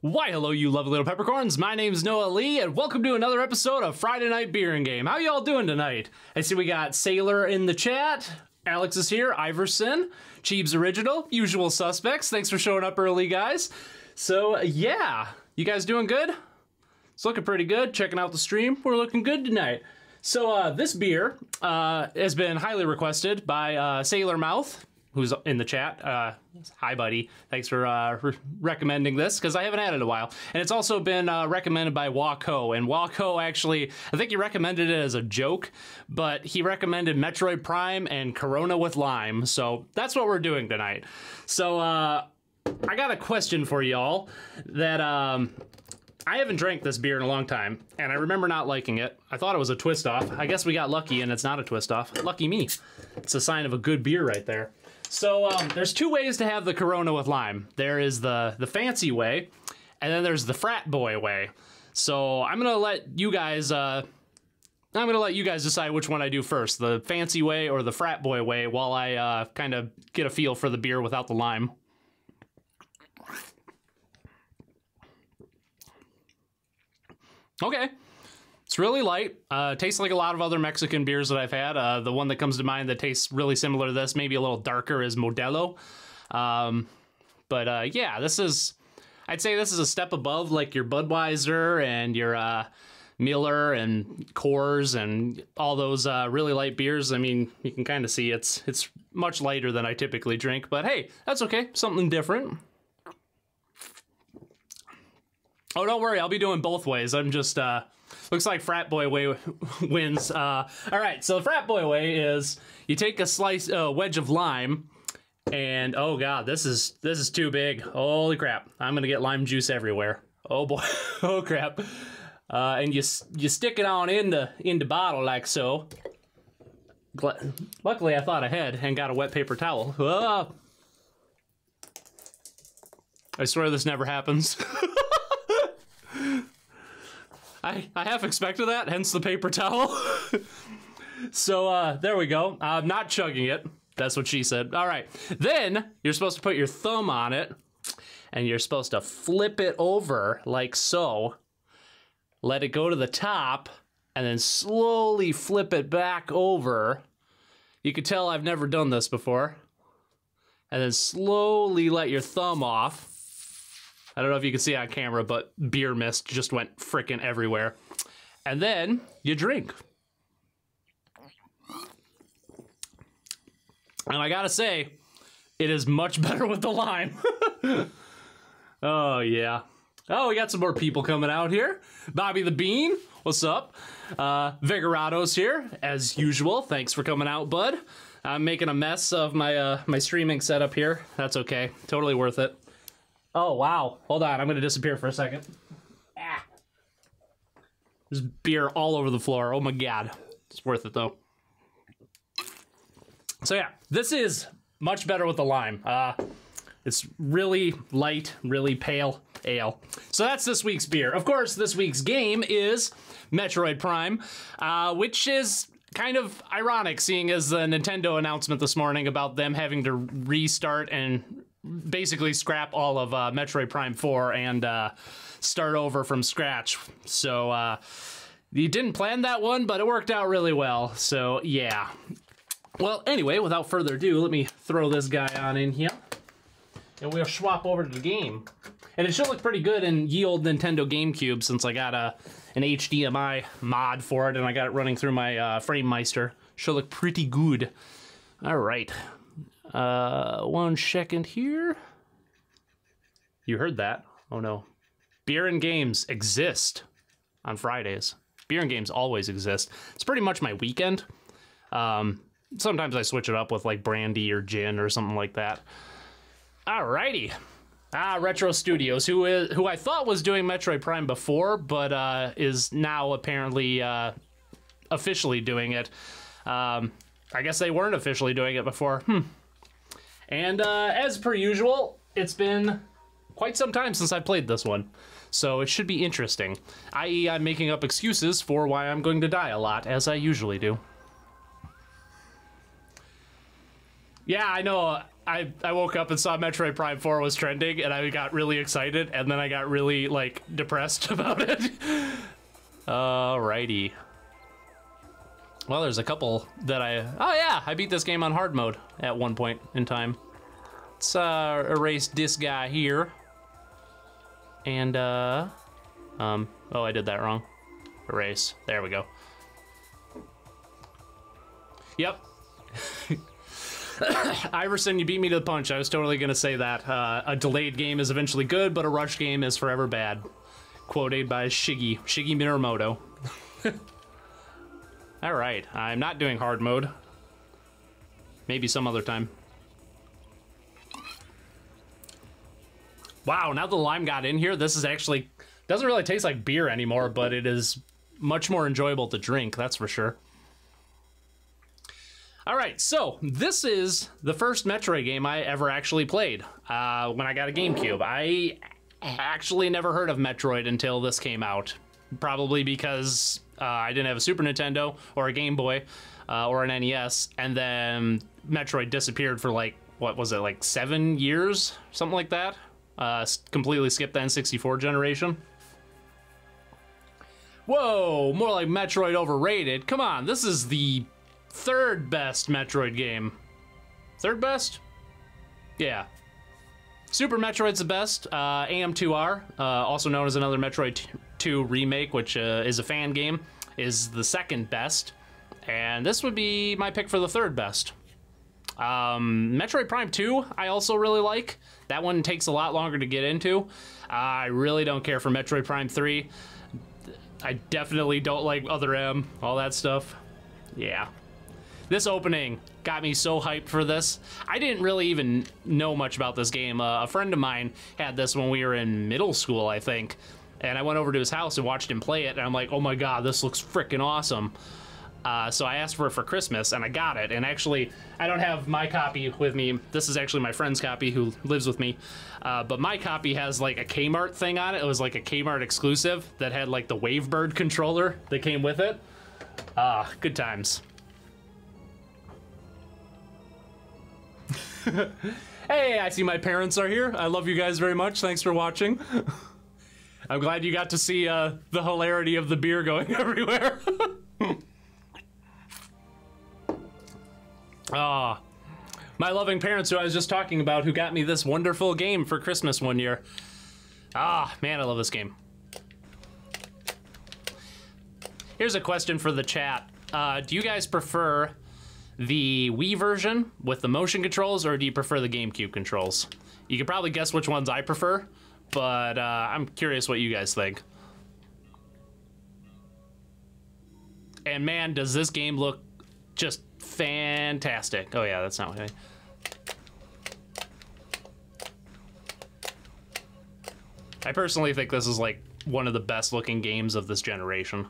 Why, hello, you lovely little peppercorns. My name's Noa Lee, and welcome to another episode of Friday Night Beer and Game. How y'all doing tonight? I see we got Sailor in the chat. Alex is here. Iverson. Cheebs Original. Usual suspects. Thanks for showing up early, guys. So, yeah. You guys doing good? It's looking pretty good. Checking out the stream. We're looking good tonight. So, this beer has been highly requested by Sailor Mouth, who's in the chat. Hi, buddy. Thanks for recommending this, because I haven't had it in a while. And it's also been recommended by Wako. And Wako actually, I think he recommended it as a joke, but he recommended Metroid Prime and Corona with lime. So that's what we're doing tonight. So I got a question for y'all that I haven't drank this beer in a long time, and I remember not liking it. I thought it was a twist off. I guess we got lucky and it's not a twist off. Lucky me. It's a sign of a good beer right there. So there's two ways to have the Corona with lime. There is the fancy way, and then there's the frat boy way. So I'm gonna let you guys decide which one I do first, the fancy way or the frat boy way, while I kind of get a feel for the beer without the lime. Okay. It's really light. Tastes like a lot of other Mexican beers that I've had. The one that comes to mind that tastes really similar to this, maybe a little darker, is Modelo. Yeah, I'd say this is a step above like your Budweiser and your Miller and Coors and all those really light beers. I mean, you can kind of see it's much lighter than I typically drink, but hey, that's okay. Something different. Oh, don't worry. I'll be doing both ways. I'm just... looks like frat boy way wins. All right, so the frat boy way is you take a wedge of lime, and oh god, this is too big. Holy crap! I'm gonna get lime juice everywhere. Oh boy, oh crap! And you stick it on into bottle like so. Luckily, I thought ahead and got a wet paper towel. Ah. I swear this never happens. I half expected that, hence the paper towel. So, there we go. I'm not chugging it. That's what she said. All right. Then, you're supposed to put your thumb on it, and you're supposed to flip it over like so. Let it go to the top, and then slowly flip it back over. You can tell I've never done this before. And then slowly let your thumb off. I don't know if you can see on camera, but beer mist just went frickin' everywhere. And then you drink. And I gotta say, it is much better with the lime. Oh, yeah. Oh, we got some more people coming out here. Bobby the Bean, what's up? Vigorato's here, as usual. Thanks for coming out, bud. I'm making a mess of my my streaming setup here. That's okay. Totally worth it. Oh, wow. Hold on. I'm going to disappear for a second. Ah. There's beer all over the floor. Oh, my God. It's worth it, though. So, yeah. This is much better with the lime. It's really light, really pale ale. So that's this week's beer. Of course, this week's game is Metroid Prime, which is kind of ironic, seeing as the Nintendo announcement this morning about them having to restart and basically scrap all of Metroid Prime 4 and start over from scratch. So you didn't plan that one, but it worked out really well. So yeah. Well, anyway, without further ado, let me throw this guy on in here, and we'll swap over to the game. And it should look pretty good in ye old Nintendo GameCube, since I got an HDMI mod for it, and I got it running through my FrameMeister. Should look pretty good. All right. 1 second here. You heard that? Oh no. Beer and games exist on Fridays. Beer and games always exist. It's pretty much my weekend. Sometimes I switch it up with like brandy or gin or something like that. Alrighty. Retro Studios, who I thought was doing Metroid Prime before, but is now apparently officially doing it. I guess they weren't officially doing it before. And as per usual, it's been quite some time since I played this one, so it should be interesting. I.e., I'm making up excuses for why I'm going to die a lot, as I usually do. Yeah, I know. I woke up and saw Metroid Prime 4 was trending, and I got really excited, and then I got really, like, depressed about it. Alrighty. Well, there's a couple that oh yeah, I beat this game on hard mode at one point in time. Let's erase this guy here. And, oh, I did that wrong. Erase. There we go. Yep. Iverson, you beat me to the punch. I was totally gonna say that. A delayed game is eventually good, but a rush game is forever bad. Quoted by Shigeru Miyamoto. Alright, I'm not doing hard mode. Maybe some other time. Wow, now the lime got in here, this is actually... doesn't really taste like beer anymore, but it is much more enjoyable to drink, that's for sure. Alright, so this is the first Metroid game I ever actually played when I got a GameCube. I actually never heard of Metroid until this came out. Probably because I didn't have a Super Nintendo or a Game Boy or an NES, and then Metroid disappeared for like, what was it, like 7 years? Something like that. Completely skipped the N64 generation. Whoa, more like Metroid overrated. Come on, this is the third best Metroid game. Third best? Yeah. Super Metroid's the best. AM2R, also known as another Metroid 2 remake, which is a fan game, is the second best. And this would be my pick for the third best. Metroid Prime 2, I also really like. That one takes a lot longer to get into. I really don't care for Metroid Prime 3. I definitely don't like Other M, all that stuff. Yeah. This opening got me so hyped for this. I didn't really even know much about this game. A friend of mine had this when we were in middle school, I think. And I went over to his house and watched him play it, and I'm like, oh my god, this looks freaking awesome. So I asked for it for Christmas, and I got it. And actually, I don't have my copy with me. This is actually my friend's copy who lives with me. But my copy has like a Kmart thing on it. It was like a Kmart exclusive that had like the Wavebird controller that came with it. Good times. Hey, I see my parents are here. I love you guys very much. Thanks for watching. I'm glad you got to see the hilarity of the beer going everywhere. My loving parents who I was just talking about who got me this wonderful game for Christmas one year. Man, I love this game. Here's a question for the chat. Do you guys prefer the Wii version with the motion controls, or do you prefer the GameCube controls? You can probably guess which ones I prefer, but I'm curious what you guys think. And man, does this game look just fantastic. Oh yeah, that's not what I... I personally think this is like one of the best looking games of this generation.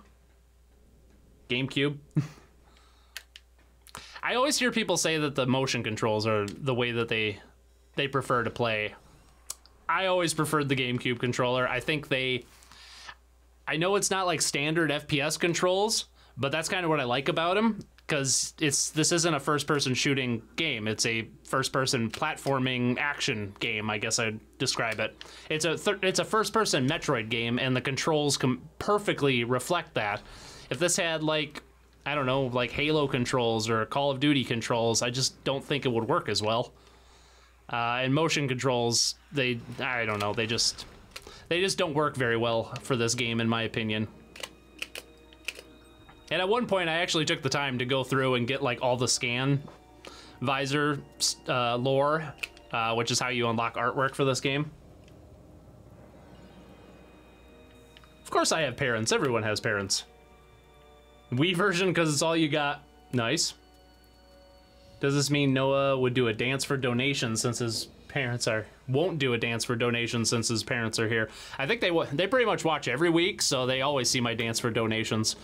GameCube. I always hear people say that the motion controls are the way that they prefer to play. I always preferred the GameCube controller. I think I know it's not like standard FPS controls, but that's kind of what I like about them, because this isn't a first-person shooting game. It's a first-person platforming action game, I guess I'd describe it. It's a first-person Metroid game, and the controls perfectly reflect that. If this had, like, I don't know, like Halo controls or Call of Duty controls, I just don't think it would work as well. And motion controls, I don't know, they just don't work very well for this game, in my opinion. And at one point, I actually took the time to go through and get like all the scan visor lore, which is how you unlock artwork for this game. Of course I have parents, everyone has parents. Wii version, because it's all you got. Nice. Does this mean Noah would do a dance for donations since his parents won't do a dance for donations since his parents are here? I think they pretty much watch every week, so they always see my dance for donations.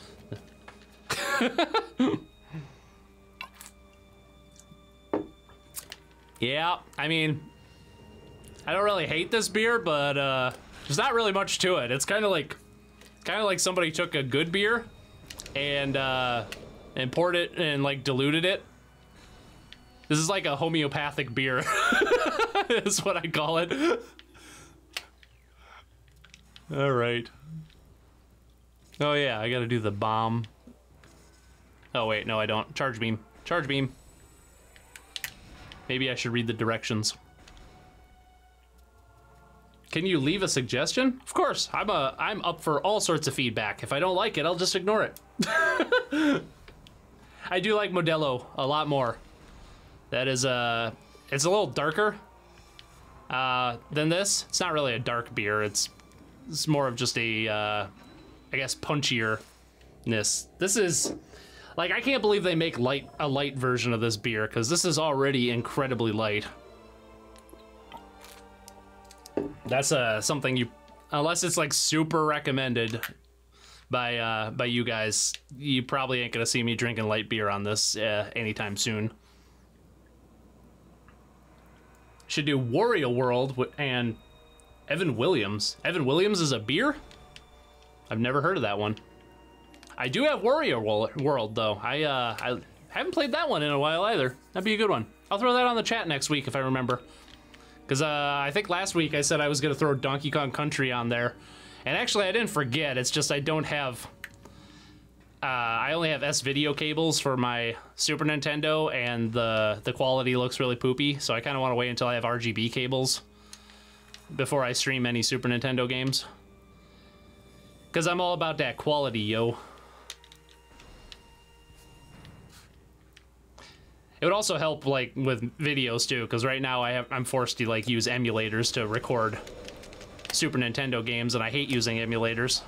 Yeah, I mean, I don't really hate this beer, but there's not really much to it. It's kind of like somebody took a good beer and poured it and like diluted it This is like a homeopathic beer. Is what I call it. All right. Oh yeah, I gotta do the bomb. Oh wait, no I don't. Charge beam. Charge beam. Maybe I should read the directions. Can you leave a suggestion? Of course, I'm up for all sorts of feedback. If I don't like it, I'll just ignore it. I do like Modelo a lot more. That is it's a little darker than this. It's not really a dark beer. It's more of just a I guess punchierness. This is like, I can't believe they make a light version of this beer, because this is already incredibly light. That's something you, unless it's like super recommended by you guys, you probably ain't gonna see me drinking light beer on this anytime soon. Should do Wario World and Evan Williams. Evan Williams is a beer? I've never heard of that one. I do have Wario World though. I haven't played that one in a while either. That'd be a good one. I'll throw that on the chat next week if I remember. Because I think last week I said I was going to throw Donkey Kong Country on there. And actually I didn't forget, it's just I don't have... I only have S-video cables for my Super Nintendo, and the quality looks really poopy, so I kind of want to wait until I have RGB cables before I stream any Super Nintendo games. Because I'm all about that quality, yo. It would also help, like, with videos, too, because right now I'm forced to, like, use emulators to record Super Nintendo games, and I hate using emulators.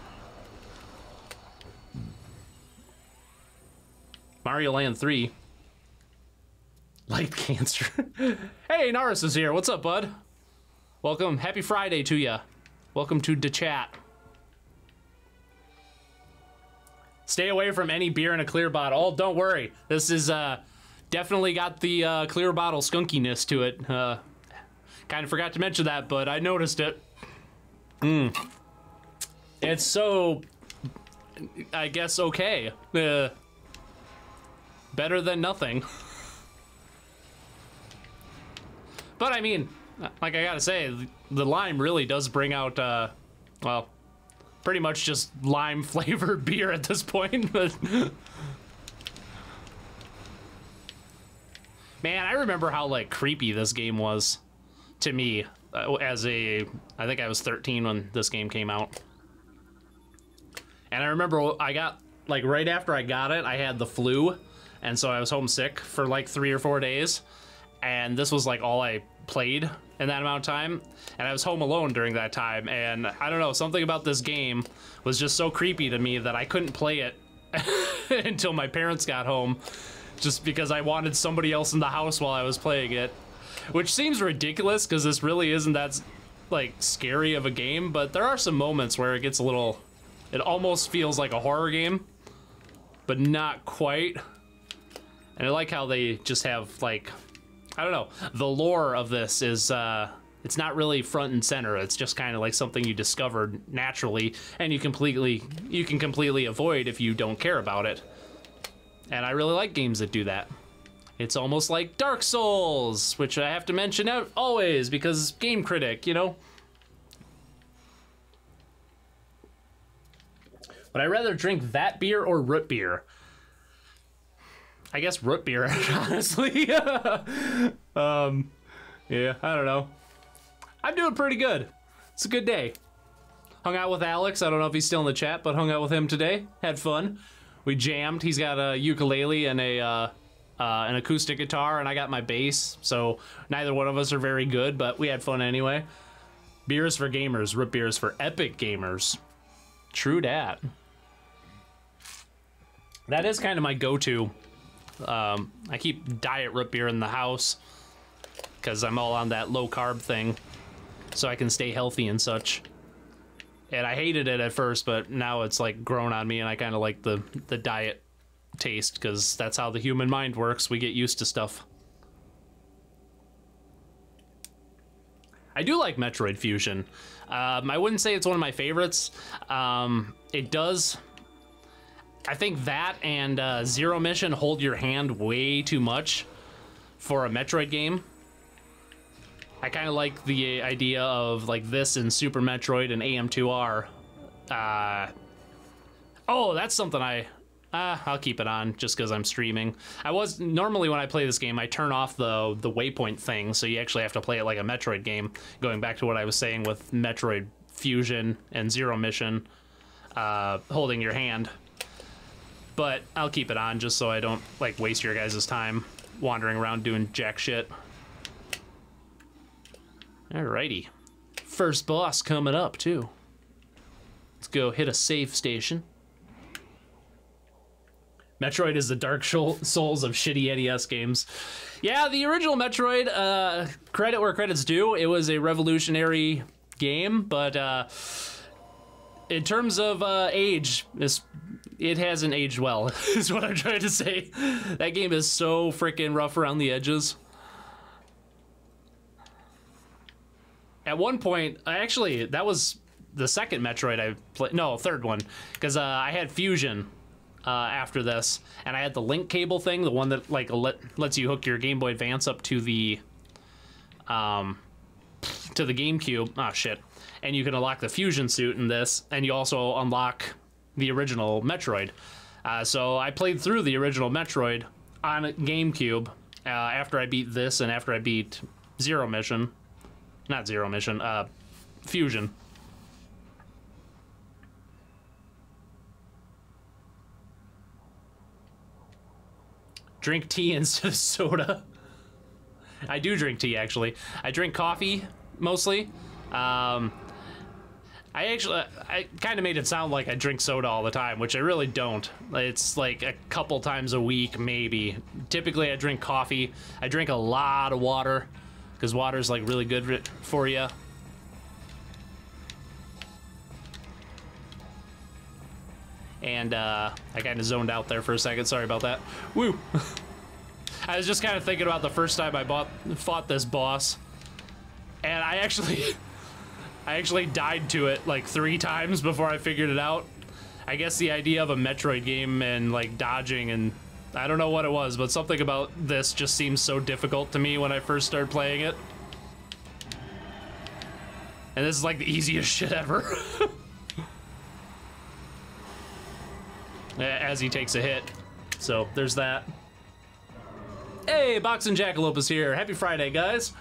Mario Land 3. Light cancer. Hey, Naris is here. What's up, bud? Welcome. Happy Friday to ya. Welcome to the chat. Stay away from any beer in a clear bottle. Oh, don't worry. This is, definitely got the clear bottle skunkiness to it. Kind of forgot to mention that, but I noticed it. It's so, I guess, okay. Better than nothing. But I mean, like I gotta say, the lime really does bring out, well, pretty much just lime flavored beer at this point. But man, I remember how, like, creepy this game was to me as a... I think I was 13 when this game came out. And I remember I got, like, right after I got it, I had the flu, and so I was homesick for, like, 3 or 4 days. And this was, like, all I played in that amount of time. And I was home alone during that time, and I don't know, something about this game was just so creepy to me that I couldn't play it until my parents got home. Just because I wanted somebody else in the house while I was playing it. Which seems ridiculous, because this really isn't that, like, scary of a game, but there are some moments where it gets a little... It almost feels like a horror game, but not quite. And I like how they just have, like... I don't know. The lore of this is, it's not really front and center. It's just kind of like something you discovered naturally, and you can completely avoid if you don't care about it. And I really like games that do that. It's almost like Dark Souls, which I have to mention always because game critic, you know? Would I rather drink that beer or root beer? I guess root beer, honestly. Yeah, I don't know. I'm doing pretty good. It's a good day. Hung out with Alex. I don't know if he's still in the chat, but hung out with him today. Had fun. We jammed. He's got a ukulele and an acoustic guitar, and I got my bass. So neither one of us are very good, but we had fun anyway. Beers for gamers. Root beers for epic gamers. True dat. That is kind of my go-to. I keep diet root beer in the house because I'm all on that low-carb thing, so I can stay healthy and such. And I hated it at first, but now it's like grown on me, and I kind of like the diet taste, because that's how the human mind works. We get used to stuff. I do like Metroid Fusion. I wouldn't say it's one of my favorites. It does... I think that and Zero Mission hold your hand way too much for a Metroid game. I kind of like the idea of like this and Super Metroid and AM2R. Oh, that's something I'll keep it on just because I'm streaming. Normally when I play this game, I turn off the waypoint thing, so you actually have to play it like a Metroid game. Going back to what I was saying with Metroid Fusion and Zero Mission, holding your hand. But I'll keep it on just so I don't like waste your guys' time wandering around doing jack shit. Alrighty. First boss coming up, too. Let's go hit a save station. Metroid is the Dark Souls of shitty NES games. Yeah, the original Metroid, credit where credit's due, it was a revolutionary game, but in terms of age, it hasn't aged well, is what I'm trying to say. That game is so freaking rough around the edges. At one point, actually, that was the second Metroid I played. No, third one, because I had Fusion after this, and I had the link cable thing, the one that like lets you hook your Game Boy Advance up to the GameCube. Oh shit! And you can unlock the Fusion suit in this, and you also unlock the original Metroid. So I played through the original Metroid on GameCube after I beat this and after I beat Zero Mission. Not Zero Mission, Fusion. Drink tea instead of soda. I do drink tea, actually. I drink coffee, mostly. I kind of made it sound like I drink soda all the time, which I really don't. It's like a couple times a week, maybe. Typically, I drink coffee. I drink a lot of water, because water's like really good for you. And I kind of zoned out there for a second. Sorry about that. Woo! I was just kind of thinking about the first time I fought this boss, and I actually died to it like 3 times before I figured it out. I guess the idea of a Metroid game and like dodging, and I don't know what it was, but something about this just seems so difficult to me when I first started playing it. And this is like the easiest shit ever. As he takes a hit. So there's that. Hey, Boxing Jackalope is here. Happy Friday, guys.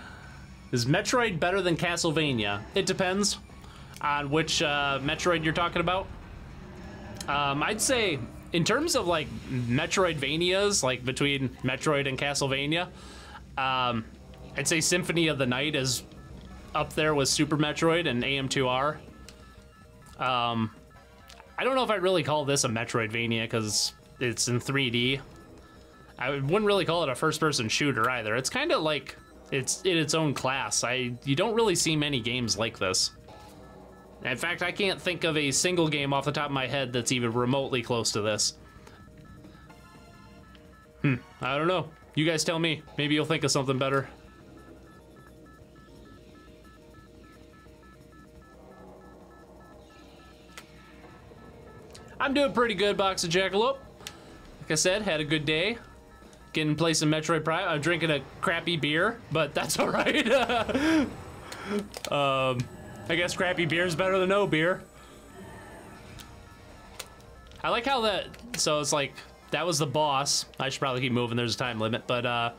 Is Metroid better than Castlevania? It depends on which Metroid you're talking about. I'd say in terms of like Metroidvanias, like between Metroid and Castlevania, I'd say Symphony of the Night is up there with Super Metroid and AM2R. I don't know if I'd really call this a Metroidvania because it's in 3D. I wouldn't really call it a first-person shooter either. It's kind of like it's in its own class. You don't really see many games like this. In fact, I can't think of a single game off the top of my head that's even remotely close to this. I don't know. You guys tell me. Maybe you'll think of something better. I'm doing pretty good, Box of Jackalope. Like I said, had a good day. Getting to play some Metroid Prime. I'm drinking a crappy beer, but that's all right. I guess crappy beer is better than no beer. I like how that, so it's like, that was the boss. I should probably keep moving, there's a time limit, but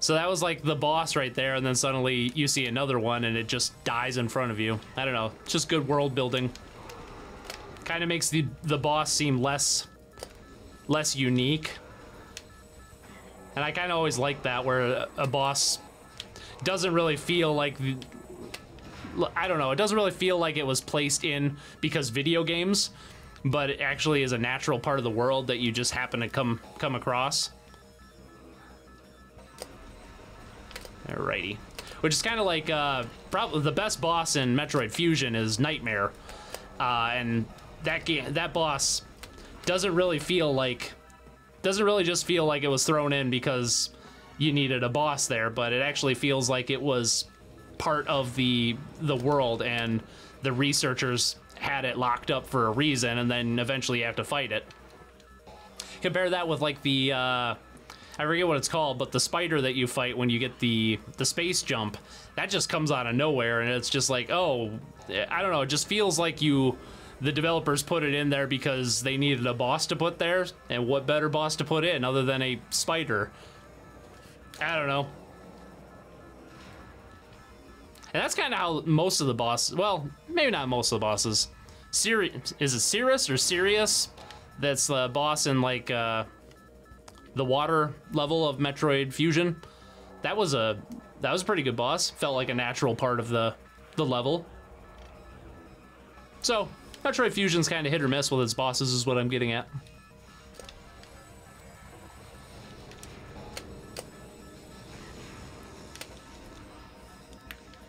so that was like the boss right there, and then suddenly you see another one and it just dies in front of you. I don't know, it's just good world building. Kind of makes the boss seem less unique. And I kind of always like that, where a boss doesn't really feel like, I don't know, it doesn't really feel like it was placed in because video games, but it actually is a natural part of the world that you just happen to come across. Alrighty. Which is kind of like, probably the best boss in Metroid Fusion is Nightmare. And that boss doesn't really just feel like it was thrown in because you needed a boss there, but it actually feels like it was part of the world, and the researchers had it locked up for a reason, and then eventually you have to fight it. Compare that with like the I forget what it's called, but the spider that you fight when you get the space jump, that just comes out of nowhere, and it's just like, oh, I don't know, it just feels like the developers put it in there because they needed a boss to put there, and what better boss to put in other than a spider? I don't know. And that's kind of how most of the bosses, well, maybe not most of the bosses. Is it Cirrus or Sirius? That's the boss in like the water level of Metroid Fusion. That was a pretty good boss. Felt like a natural part of the level. So Metroid Fusion's kind of hit or miss with its bosses, is what I'm getting at.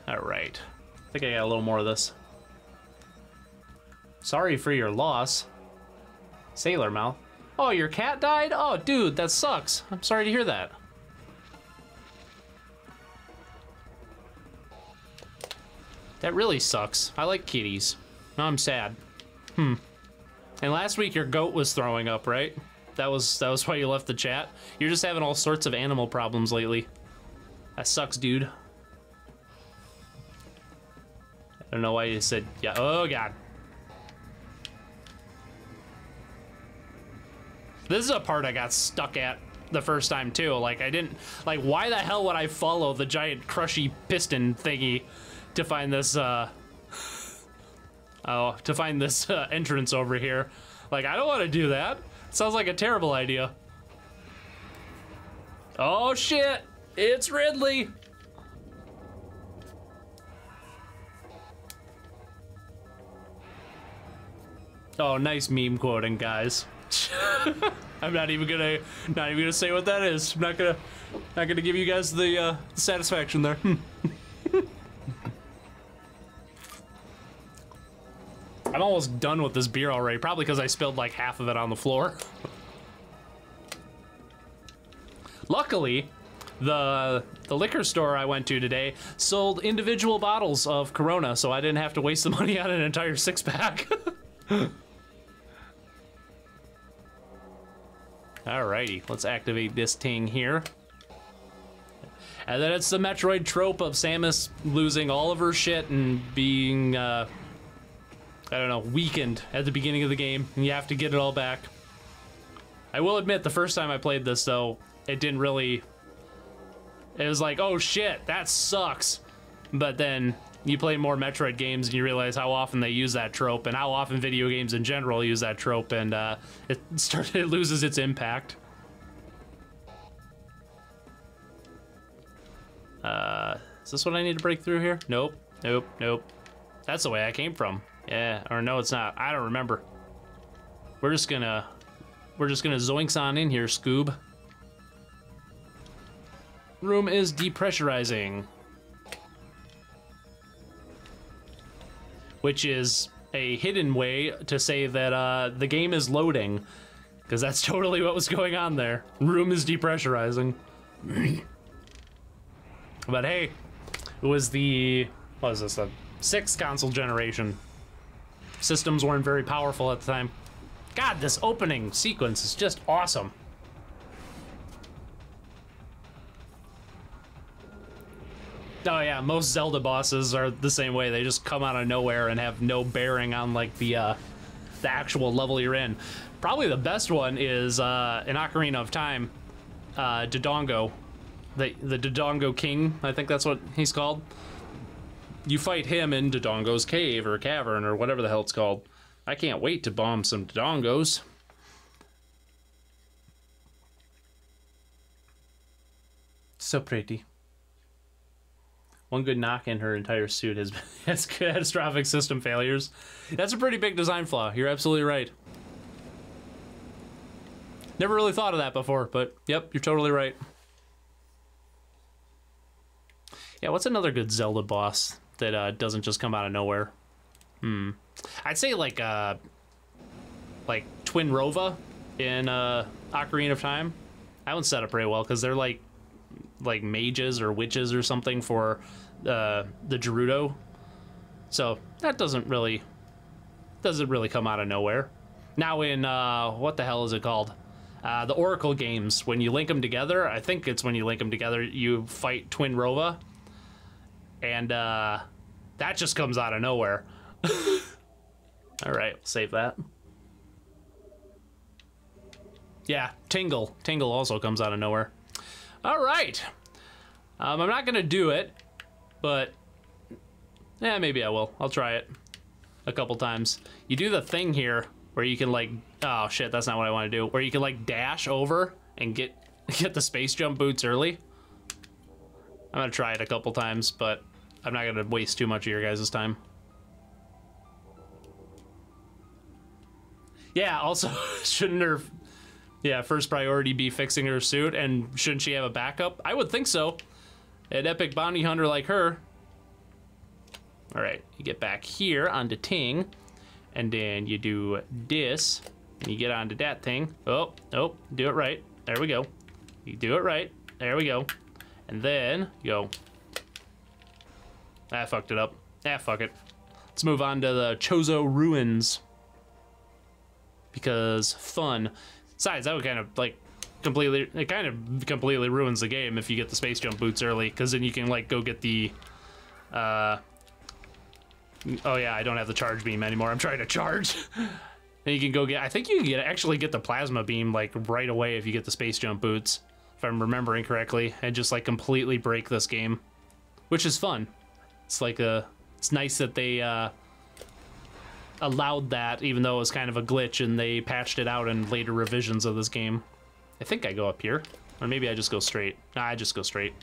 All right, I think I got a little more of this. Sorry for your loss, Sailor Mouth. Oh, your cat died? Oh, dude, that sucks. I'm sorry to hear that. That really sucks. I like kitties. Now I'm sad. And last week your goat was throwing up, right? That was why you left the chat. You're just having all sorts of animal problems lately. That sucks, dude. I don't know why you said yeah. Oh god. This is a part I got stuck at the first time too. Like I didn't, like why the hell would I follow the giant crushy piston thingy to find this entrance over here? Like I don't want to do that. It sounds like a terrible idea. Oh shit, it's Ridley. Oh, nice meme quoting, guys. I'm not even gonna say what that is. I'm not gonna give you guys the satisfaction there. I'm almost done with this beer already, probably because I spilled like half of it on the floor. Luckily, the liquor store I went to today sold individual bottles of Corona, so I didn't have to waste the money on an entire six-pack. Alrighty, let's activate this thing here. And then it's the Metroid trope of Samus losing all of her shit and being, I don't know, weakened at the beginning of the game, and you have to get it all back. I will admit, the first time I played this, though, it didn't really... It was like, oh shit, that sucks. But then you play more Metroid games and you realize how often they use that trope and how often video games in general use that trope, and it loses its impact. Is this what I need to break through here? Nope, nope, nope. That's the way I came from. Yeah, or no, it's not. I don't remember. We're just gonna zoinks on in here, Scoob. Room is depressurizing. Which is a hidden way to say that the game is loading, because that's totally what was going on there. Room is depressurizing. But hey, it was the, what was this, the 6th console generation. Systems weren't very powerful at the time. God, this opening sequence is just awesome. Oh yeah, most Zelda bosses are the same way. They just come out of nowhere and have no bearing on like the actual level you're in. Probably the best one is in Ocarina of Time, Dodongo, the Dodongo King. I think that's what he's called. You fight him in Dodongo's cave or cavern or whatever the hell it's called. I can't wait to bomb some Dodongos. So pretty. One good knock and her entire suit has catastrophic system failures. That's a pretty big design flaw. You're absolutely right. Never really thought of that before, but yep, you're totally right. Yeah, what's another good Zelda boss that doesn't just come out of nowhere? I'd say like Twin Rova in Ocarina of Time. That one's set up pretty well because they're like mages or witches or something for the Gerudo, so that doesn't really come out of nowhere. Now in what the hell is it called? The Oracle games, when you link them together, I think it's when you link them together, you fight Twin Rova. And that just comes out of nowhere. All right, we'll save that. Yeah, Tingle. Tingle also comes out of nowhere. All right. I'm not going to do it, but yeah, maybe I will. I'll try it a couple times. You do the thing here where you can like, oh shit, that's not what I want to do. Where you can like dash over and get the space jump boots early. I'm going to try it a couple times, but I'm not going to waste too much of your guys' time. Yeah, also, shouldn't her... Yeah, first priority be fixing her suit, and shouldn't she have a backup? I would think so. An epic bounty hunter like her. All right, you get back here onto Ting, and then you do this, and you get onto that thing. Oh, do it right. There we go. You do it right. There we go. And then you go. I fucked it up. Fuck it. Let's move on to the Chozo Ruins. Because fun. Besides, that would kind of like completely ruins the game if you get the space jump boots early, because then you can like go get the oh yeah, I don't have the charge beam anymore. I'm trying to charge. Then you can go get, I think you can actually get the plasma beam like right away if you get the space jump boots, if I'm remembering correctly, and just like completely break this game, which is fun. It's like it's nice that they allowed that, even though it was kind of a glitch, and they patched it out in later revisions of this game. I think I go up here, or maybe I just go straight. Nah, I just go straight.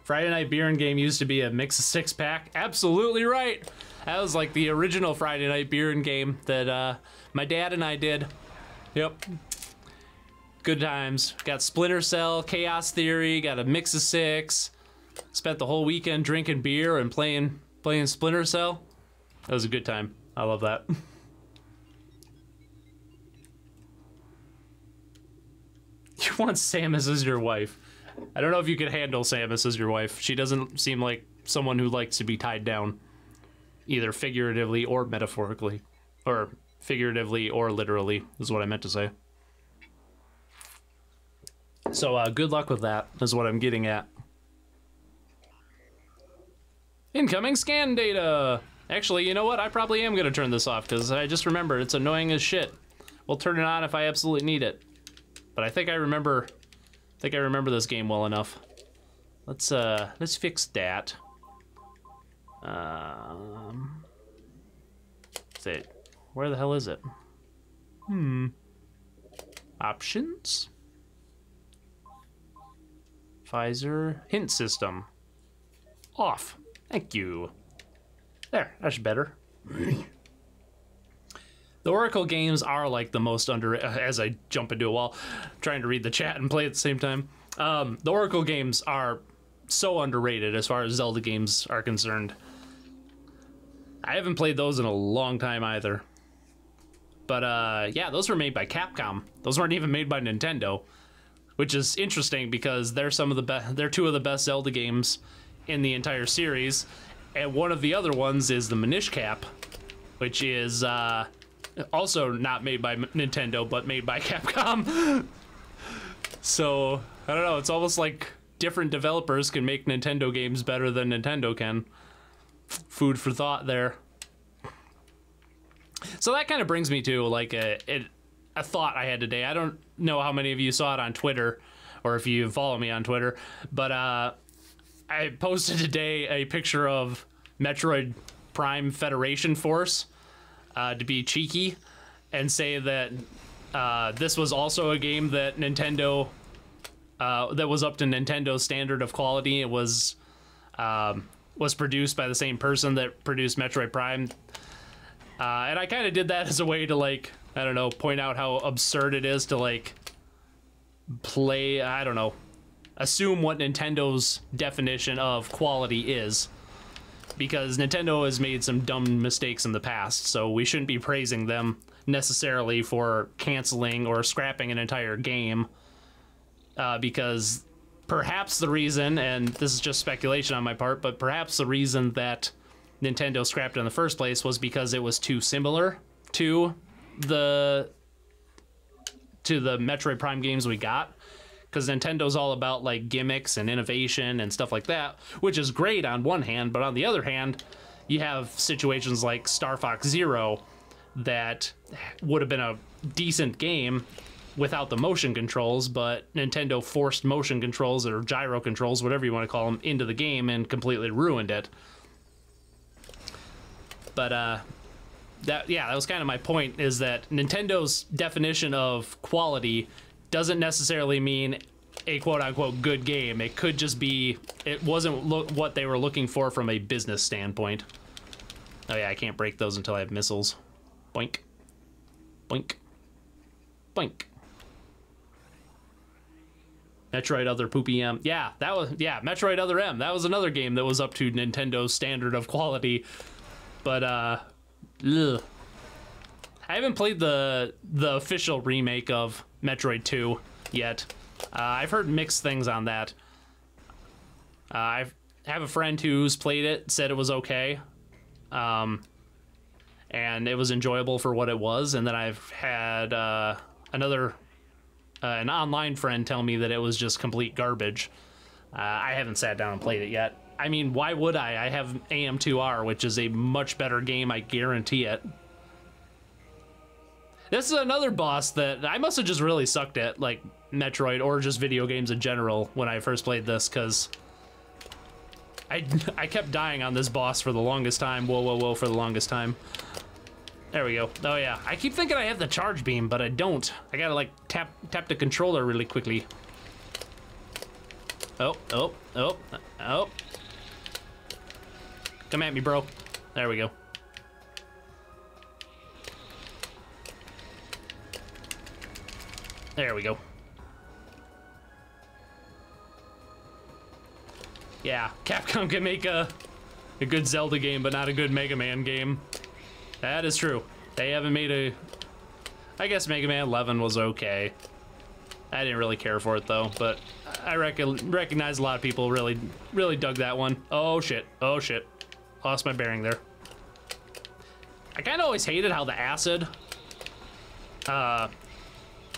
Friday Night Beer and Game used to be a mix of 6-pack. Absolutely right. That was like the original Friday Night Beer and Game that my dad and I did. Yep. Good times. Got Splinter Cell, Chaos Theory, got a mix of 6. Spent the whole weekend drinking beer and playing Splinter Cell. That was a good time. I love that. You want Samus as your wife. I don't know if you could handle Samus as your wife. She doesn't seem like someone who likes to be tied down, either figuratively or metaphorically. Or figuratively or literally is what I meant to say. So good luck with that is what I'm getting at. Incoming scan data! Actually, you know what? I probably am going to turn this off, because I just remembered it's annoying as shit. We'll turn it on if I absolutely need it. But I think I remember this game well enough. Let's fix that. Say, where the hell is it? Options? Pfizer hint system. Off. Thank you. There, that's better. The Oracle games are like the most as I jump into a wall, trying to read the chat and play at the same time. The Oracle games are so underrated as far as Zelda games are concerned. I haven't played those in a long time either. But yeah, those were made by Capcom. Those weren't even made by Nintendo, which is interesting because they're they're two of the best Zelda games in the entire series, and one of the other ones is the Minish Cap, which is also not made by Nintendo but made by Capcom. So I don't know, it's almost like different developers can make Nintendo games better than Nintendo can. Food for thought there. So that kind of brings me to like a thought I had today. I don't know how many of you saw it on Twitter or if you follow me on Twitter, but I posted today a picture of Metroid Prime Federation Force to be cheeky and say that this was also a game that Nintendo that was up to Nintendo's standard of quality. It was produced by the same person that produced Metroid Prime, and I kind of did that as a way to, like, I don't know, point out how absurd it is to like play, I don't know, assume what Nintendo's definition of quality is, because Nintendo has made some dumb mistakes in the past, so we shouldn't be praising them necessarily for canceling or scrapping an entire game, because perhaps the reason, and this is just speculation on my part, but perhaps the reason that Nintendo scrapped it in the first place was because it was too similar to the Metroid Prime games we got, because Nintendo's all about like gimmicks and innovation and stuff like that, which is great on one hand, but on the other hand, you have situations like Star Fox Zero that would have been a decent game without the motion controls, but Nintendo forced motion controls or gyro controls, whatever you want to call them, into the game and completely ruined it. But that was kind of my point, is that Nintendo's definition of quality doesn't necessarily mean a quote-unquote good game. It could just be it wasn't what they were looking for from a business standpoint. Oh yeah, I can't break those until I have missiles. Boink. Boink. Boink. Metroid Other Poopy M. Yeah, Metroid Other M. That was another game that was up to Nintendo's standard of quality. But, ugh. I haven't played the official remake of Metroid 2 yet. I've heard mixed things on that. I have a friend who's played it, said it was okay. And it was enjoyable for what it was. And then I've had an online friend tell me that it was just complete garbage. I haven't sat down and played it yet. I mean, why would I? I have AM2R, which is a much better game, I guarantee it. This is another boss that I must have just really sucked at, like Metroid or just video games in general when I first played this, because I kept dying on this boss for the longest time. Whoa, for the longest time. There we go. Oh yeah, I keep thinking I have the charge beam, but I don't. I gotta like tap the controller really quickly. Oh. Come at me, bro. There we go. There we go. Yeah, Capcom can make a good Zelda game, but not a good Mega Man game. That is true. They haven't made a... I guess Mega Man 11 was okay. I didn't really care for it, though, but I recognize a lot of people really dug that one. Oh, shit. Oh, shit. Lost my bearing there. I kind of always hated how the acid...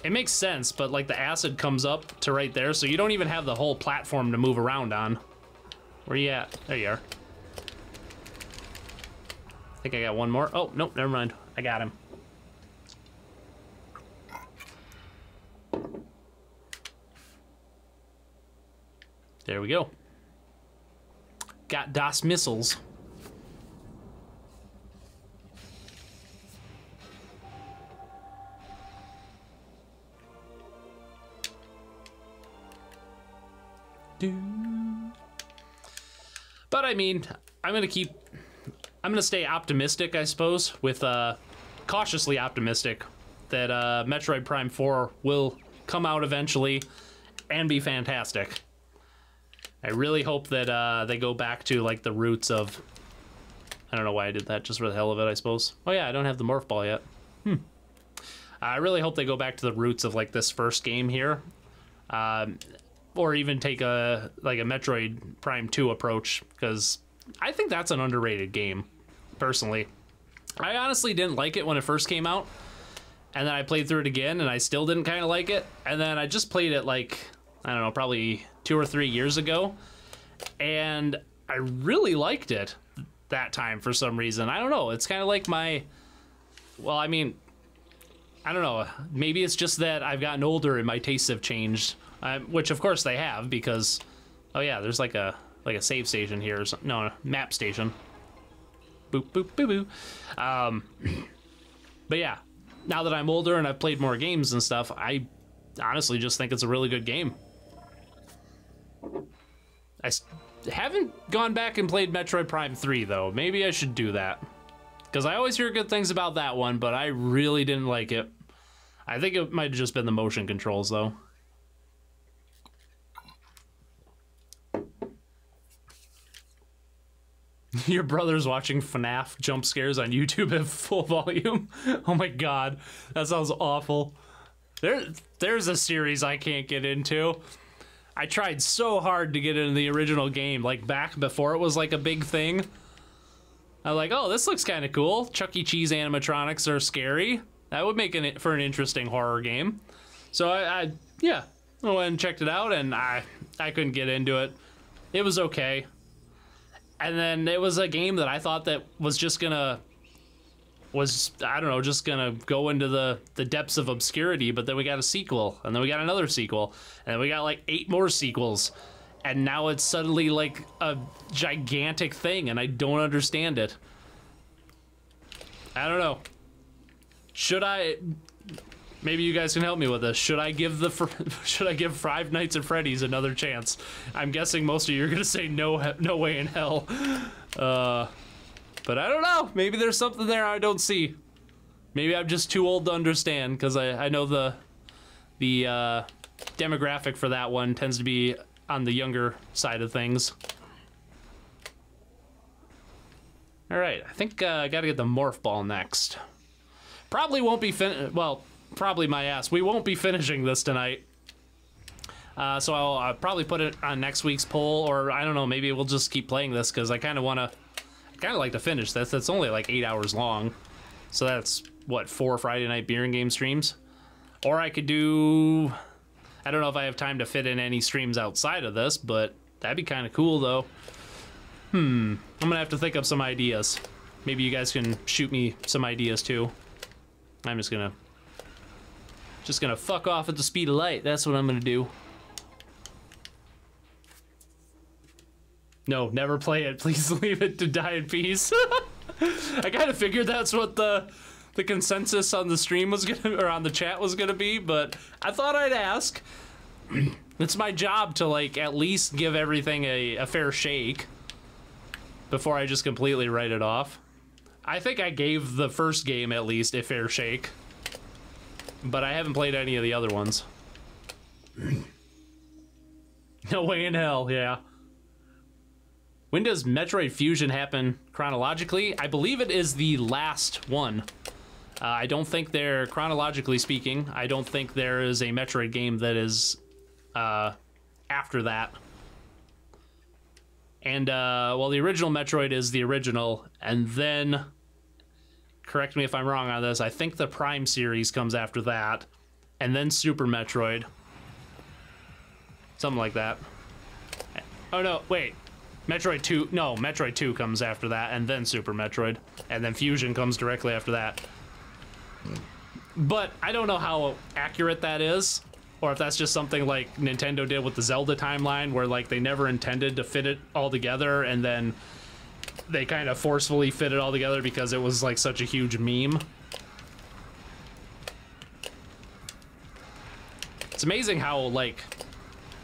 it makes sense, but, like, the acid comes up to right there, so you don't even have the whole platform to move around on. Where you at? There you are. I think I got one more. Oh, nope, never mind. I got him. There we go. Got DOS missiles. But I mean, I'm gonna stay optimistic, I suppose, with cautiously optimistic that Metroid Prime 4 will come out eventually and be fantastic. I really hope that they go back to like the roots of... I don't know why I did that, just for the hell of it, I suppose. Oh yeah, I don't have the morph ball yet. I really hope they go back to the roots of like this first game here. Or even take a Metroid Prime 2 approach, because I think that's an underrated game, personally. I honestly didn't like it when it first came out, and then I played through it again, and I still didn't kind of like it, and then I just played it like, I don't know, probably 2 or 3 years ago, and I really liked it that time for some reason. I don't know, it's kind of like my... Well, I mean, I don't know, maybe it's just that I've gotten older and my tastes have changed. Which of course they have, because oh yeah, there's like a save station here or something. No, a map station. Boop boop boo boo. But yeah, now that I'm older and I've played more games and stuff, I honestly just think it's a really good game. I haven't gone back and played Metroid Prime 3 though. Maybe I should do that, because I always hear good things about that one, but I really didn't like it. I think it might have just been the motion controls though. Your brother's watching FNAF jump scares on YouTube at full volume. Oh my god, that sounds awful. There's a series I can't get into. I tried so hard to get into the original game, like back before it was like a big thing. I'm like, oh, this looks kind of cool. Chuck E. Cheese animatronics are scary. That would make it for an interesting horror game. So I went and checked it out, and I couldn't get into it. It was okay. And then it was a game that I thought that was just gonna go into the depths of obscurity, but then we got a sequel, and then we got another sequel, and then we got like 8 more sequels, and now it's suddenly like a gigantic thing, and I don't understand it. I don't know. Should I? Maybe you guys can help me with this. Should I give Five Nights at Freddy's another chance? I'm guessing most of you are gonna say no way in hell. But I don't know. Maybe there's something there I don't see. Maybe I'm just too old to understand, because I know the demographic for that one tends to be on the younger side of things. All right, I think I gotta get the morph ball next. Probably won't be probably my ass. We won't be finishing this tonight. So I'll probably put it on next week's poll, or I don't know, maybe we'll just keep playing this, because I kind of like to finish this. That's only like 8 hours long. So that's, what, 4 Friday night beer and game streams? Or I could do... I don't know if I have time to fit in any streams outside of this, but that'd be kind of cool, though. I'm gonna have to think of some ideas. Maybe you guys can shoot me some ideas, too. I'm just gonna fuck off at the speed of light. That's what I'm gonna do. No, never play it. Please leave it to die in peace. I kind of figured that's what the consensus on the stream was or on the chat was gonna be, but I thought I'd ask. It's my job to like at least give everything a fair shake before I just completely write it off. I think I gave the first game at least a fair shake, but I haven't played any of the other ones. No way in hell, yeah. When does Metroid Fusion happen chronologically? I believe it is the last one. I don't think chronologically speaking, I don't think there is a Metroid game that is after that. And, well, the original Metroid is the original, and then, correct me if I'm wrong on this, I think the Prime series comes after that, and then Super Metroid. Something like that. Oh, no, wait. Metroid 2, no, Metroid 2 comes after that, and then Super Metroid, and then Fusion comes directly after that. But I don't know how accurate that is, or if that's just something like Nintendo did with the Zelda timeline, where like they never intended to fit it all together, and then they kind of forcefully fit it all together because it was like such a huge meme. It's amazing how like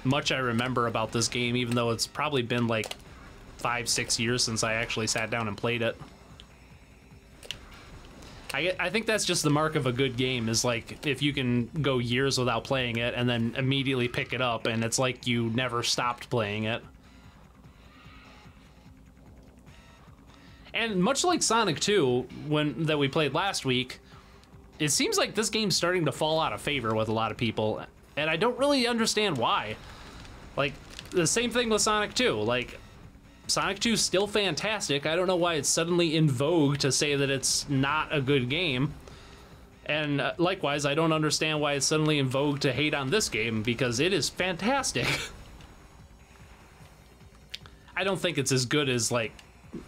much I remember about this game, even though it's probably been like 5-6 years since I actually sat down and played it. I think that's just the mark of a good game, is like if you can go years without playing it and then immediately pick it up and it's like you never stopped playing it. And much like Sonic 2 that we played last week, it seems like this game's starting to fall out of favor with a lot of people, and I don't really understand why. Like the same thing with Sonic 2. Like Sonic 2 is still fantastic. I don't know why it's suddenly in vogue to say that it's not a good game. And likewise, I don't understand why it's suddenly in vogue to hate on this game, because it is fantastic. I don't think it's as good as, like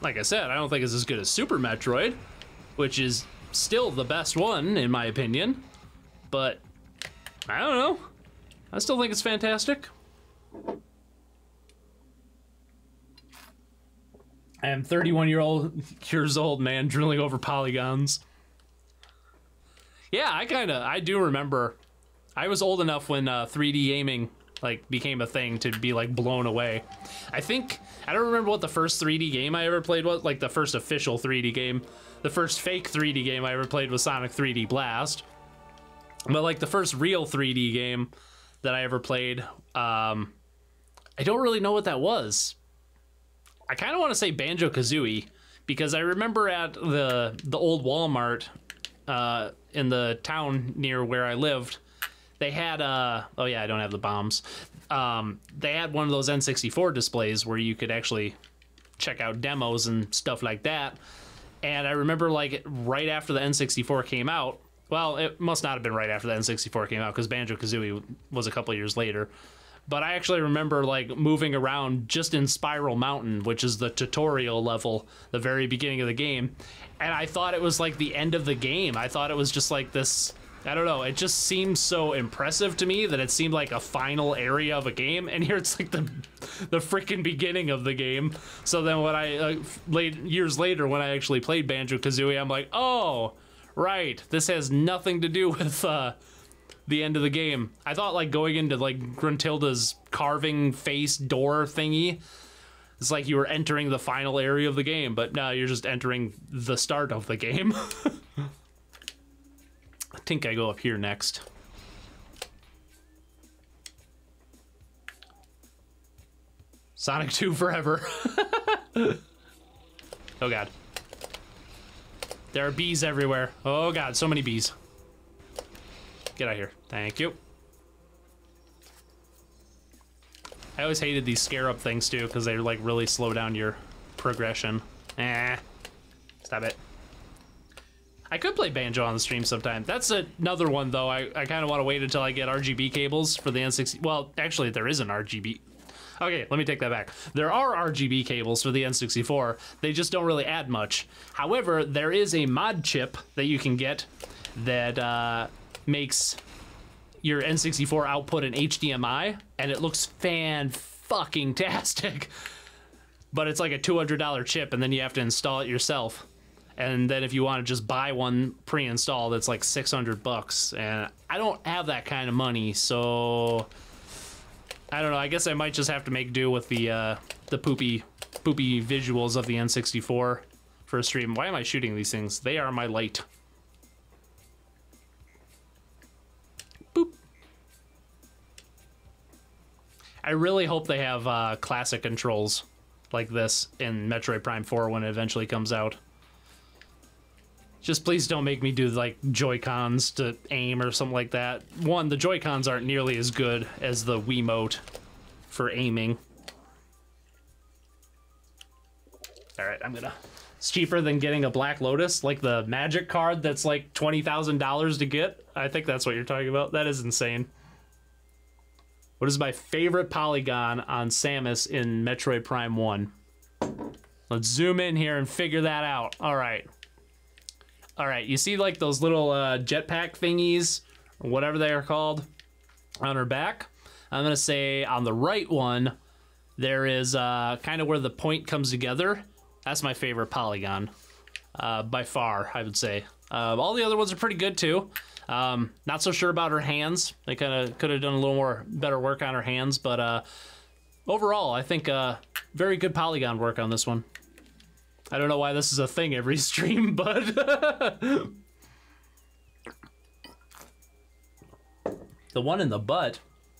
I said, I don't think it's as good as Super Metroid, which is still the best one, in my opinion. But, I don't know. I still think it's fantastic. I am 31 years old, man, drilling over polygons. Yeah, I do remember. I was old enough when 3D gaming like became a thing to be like blown away. I don't remember what the first 3D game I ever played was, like the first official 3D game. The first fake 3D game I ever played was Sonic 3D Blast. But like the first real 3D game that I ever played, I don't really know what that was. I kind of want to say Banjo-Kazooie, because I remember at the old Walmart in the town near where I lived, they had oh yeah, I don't have the bombs. They had one of those N64 displays where you could actually check out demos and stuff like that. And I remember like right after the N64 came out, well, it must not have been right after the N64 came out because Banjo-Kazooie was a couple years later. But I actually remember like moving around just in Spiral Mountain, which is the tutorial level, the very beginning of the game. And I thought it was like the end of the game. I thought it was just like this, I don't know, it just seemed so impressive to me that it seemed like a final area of a game. And here it's like the freaking beginning of the game. So then when I, years later, when I actually played Banjo-Kazooie, I'm like, oh, right, this has nothing to do with the end of the game. I thought like going into like Gruntilda's carving face door thingy, it's like you were entering the final area of the game, but no, you're just entering the start of the game. I think I go up here next. Sonic 2 forever. Oh god. There are bees everywhere. Oh god, so many bees. Get out of here. Thank you. I always hated these scare-up things, too, because they, like, really slow down your progression. Stop it. I could play Banjo on the stream sometime. That's another one, though. I kind of want to wait until I get RGB cables for the N64. Well, actually, there is an RGB. Okay, let me take that back. There are RGB cables for the N64. They just don't really add much. However, there is a mod chip that you can get that makes your N64 output an HDMI, and it looks fan-fucking-tastic. But it's like a $200 chip, and then you have to install it yourself. And then if you want to just buy one pre-installed, it's like $600. And I don't have that kind of money, so I don't know. I guess I might just have to make do with the poopy visuals of the N64 for a stream. Why am I shooting these things? They are my light. Boop. I really hope they have classic controls like this in Metroid Prime 4 when it eventually comes out. Just please don't make me do like Joy-Cons to aim or something like that. One, the Joy-Cons aren't nearly as good as the Wiimote for aiming. Alright, I'm gonna... It's cheaper than getting a Black Lotus, like the magic card that's like $20,000 to get. I think that's what you're talking about. That is insane. What is my favorite polygon on Samus in Metroid Prime 1? Let's zoom in here and figure that out. Alright. Alright, you see like those little jetpack thingies, or whatever they are called, on her back? I'm gonna say on the right one, there is kind of where the point comes together. That's my favorite polygon, by far, I would say. All the other ones are pretty good too. Not so sure about her hands. They kind of could have done a little more better work on her hands, but overall, I think very good polygon work on this one. I don't know why this is a thing every stream, but the one in the butt.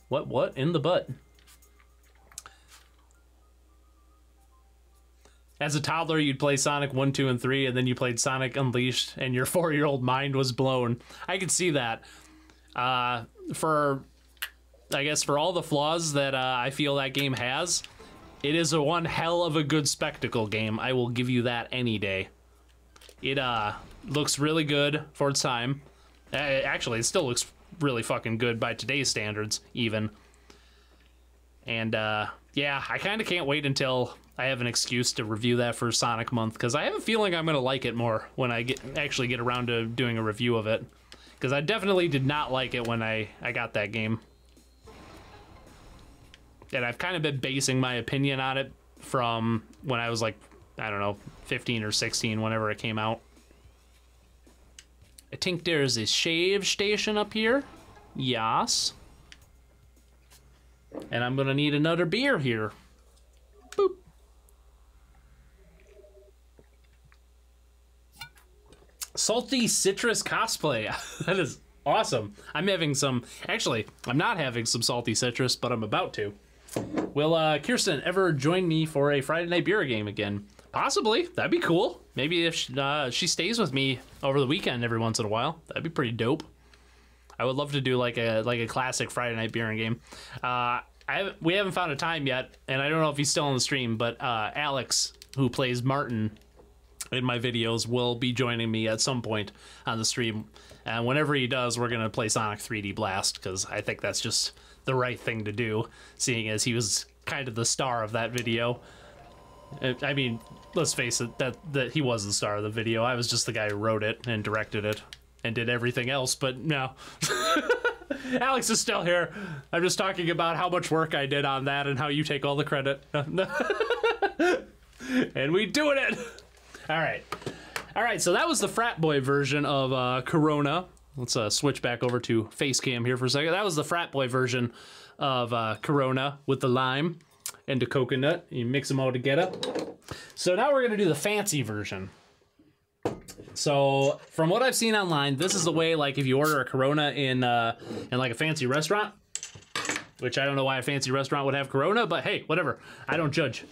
What in the butt? As a toddler, you'd play Sonic 1, 2, and 3, and then you played Sonic Unleashed, and your 4-year-old mind was blown. I could see that. I guess for all the flaws that I feel that game has, it is a one hell of a good spectacle game. I will give you that any day. It looks really good for its time. Actually, it still looks really fucking good by today's standards, even. And yeah, I kind of can't wait until I have an excuse to review that for Sonic Month, because I have a feeling I'm going to like it more when I actually get around to doing a review of it. Because I definitely did not like it when I got that game. And I've kind of been basing my opinion on it from when I was like, I don't know, 15 or 16, whenever it came out. I think there's a shave station up here. Yes. And I'm gonna need another beer here. Boop. Salty citrus cosplay. That is awesome. I'm having some, actually, I'm not having some salty citrus, but I'm about to. Will Kirsten ever join me for a Friday Night Beer game again? Possibly. That'd be cool. Maybe if she stays with me over the weekend every once in a while. That'd be pretty dope. I would love to do like a classic Friday Night Beer game. We haven't found a time yet, and I don't know if he's still on the stream, but Alex, who plays Martin in my videos, will be joining me at some point on the stream. And whenever he does, we're going to play Sonic 3D Blast, because I think that's just the right thing to do, seeing as he was kind of the star of that video. I mean, let's face it, that he was the star of the video. I was just the guy who wrote it and directed it and did everything else, but no. Alex is still here. I'm just talking about how much work I did on that and how you take all the credit. And we doing it. All right, so that was the frat boy version of Corona. Let's switch back over to face cam here for a second. That was the frat boy version of Corona with the lime and the coconut. You mix them all together. So now we're gonna do the fancy version. So from what I've seen online, this is the way, like, if you order a Corona in like a fancy restaurant, which I don't know why a fancy restaurant would have Corona, but hey, whatever. I don't judge.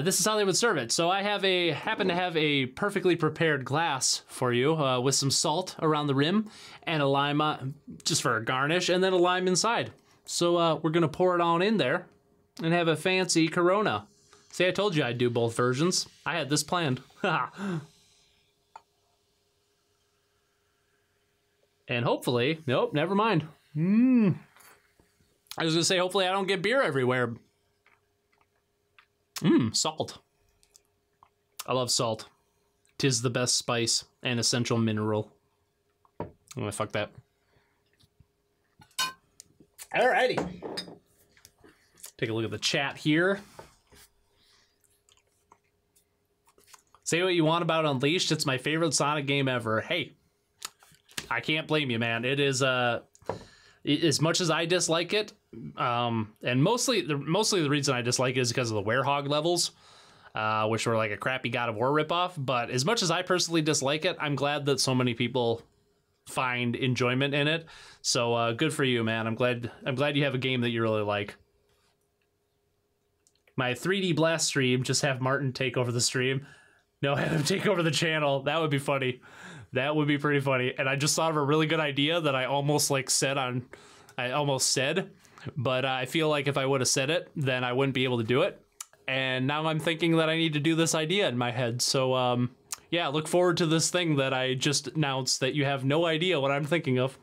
This is how they would serve it. So I happen to have a perfectly prepared glass for you with some salt around the rim and a lime just for a garnish, and then a lime inside. So we're gonna pour it on in there and have a fancy Corona. See, I told you I'd do both versions. I had this planned. And hopefully, nope, never mind. I was gonna say, hopefully I don't get beer everywhere. Salt. I love salt. 'Tis the best spice and essential mineral. I'm gonna fuck that. Alrighty. Take a look at the chat here. Say what you want about Unleashed. It's my favorite Sonic game ever. Hey, I can't blame you, man. It is, as much as I dislike it, and mostly the reason I dislike it is because of the Werehog levels, which were like a crappy God of War ripoff. But as much as I personally dislike it, I'm glad that so many people find enjoyment in it. So good for you, man. I'm glad you have a game that you really like. My 3D Blast stream, just have Martin take over the stream. No, have him take over the channel. That would be funny. That would be pretty funny. And I just thought of a really good idea that I almost said, but I feel like if I would have said it, then I wouldn't be able to do it. And now I'm thinking that I need to do this idea in my head. So, yeah, look forward to this thing that I just announced that you have no idea what I'm thinking of.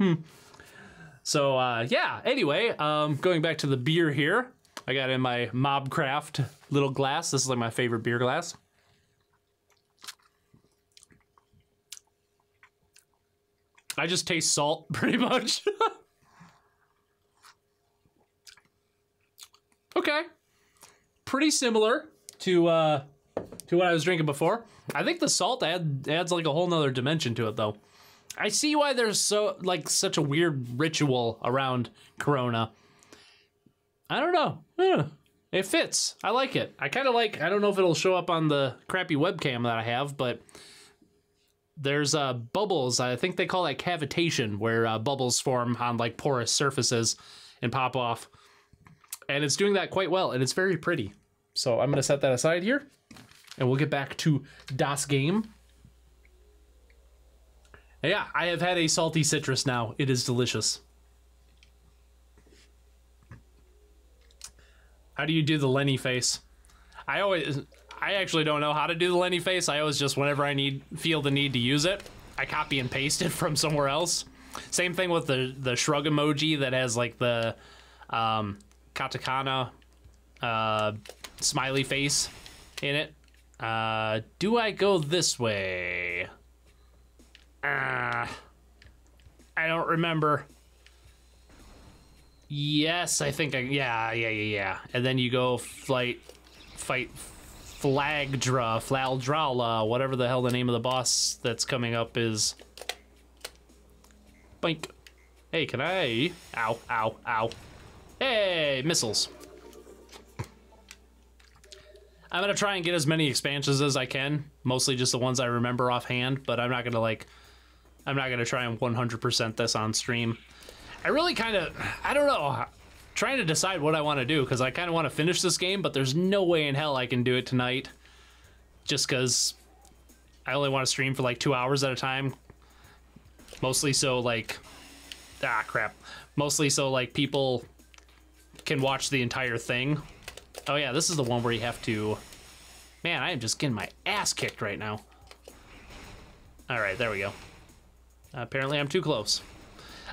So, yeah, anyway, going back to the beer here. I got in my Mobcraft little glass. This is like my favorite beer glass. I just taste salt, pretty much. Okay. Pretty similar to what I was drinking before. I think the salt adds like a whole nother dimension to it, though. I see why there's such a weird ritual around Corona. I don't know. It fits. I like it. I kind of like, I don't know if it'll show up on the crappy webcam that I have, but there's bubbles. I think they call that cavitation, where bubbles form on like porous surfaces and pop off. And it's doing that quite well, and it's very pretty. So I'm going to set that aside here, and we'll get back to Das Game. And yeah, I have had a salty citrus now. It is delicious. How do you do the Lenny face? I actually don't know how to do the Lenny face. I always just, whenever I feel the need to use it, I copy and paste it from somewhere else. Same thing with the shrug emoji that has like the katakana smiley face in it. Do I go this way? I don't remember. Yes, I think yeah. And then you go fight Flagdrawla, whatever the hell the name of the boss that's coming up is. Boink. Hey, can I? Ow, ow, ow. Hey, missiles. I'm gonna try and get as many expansions as I can, mostly just the ones I remember offhand, but I'm not gonna try and 100% this on stream. I really I don't know, trying to decide what I want to do, because I kind of want to finish this game, but there's no way in hell I can do it tonight, just because I only want to stream for like 2 hours at a time, mostly so like, mostly so like people can watch the entire thing. Oh yeah, this is the one where you have to Man, I am just getting my ass kicked right now. All right, there we go. Apparently I'm too close.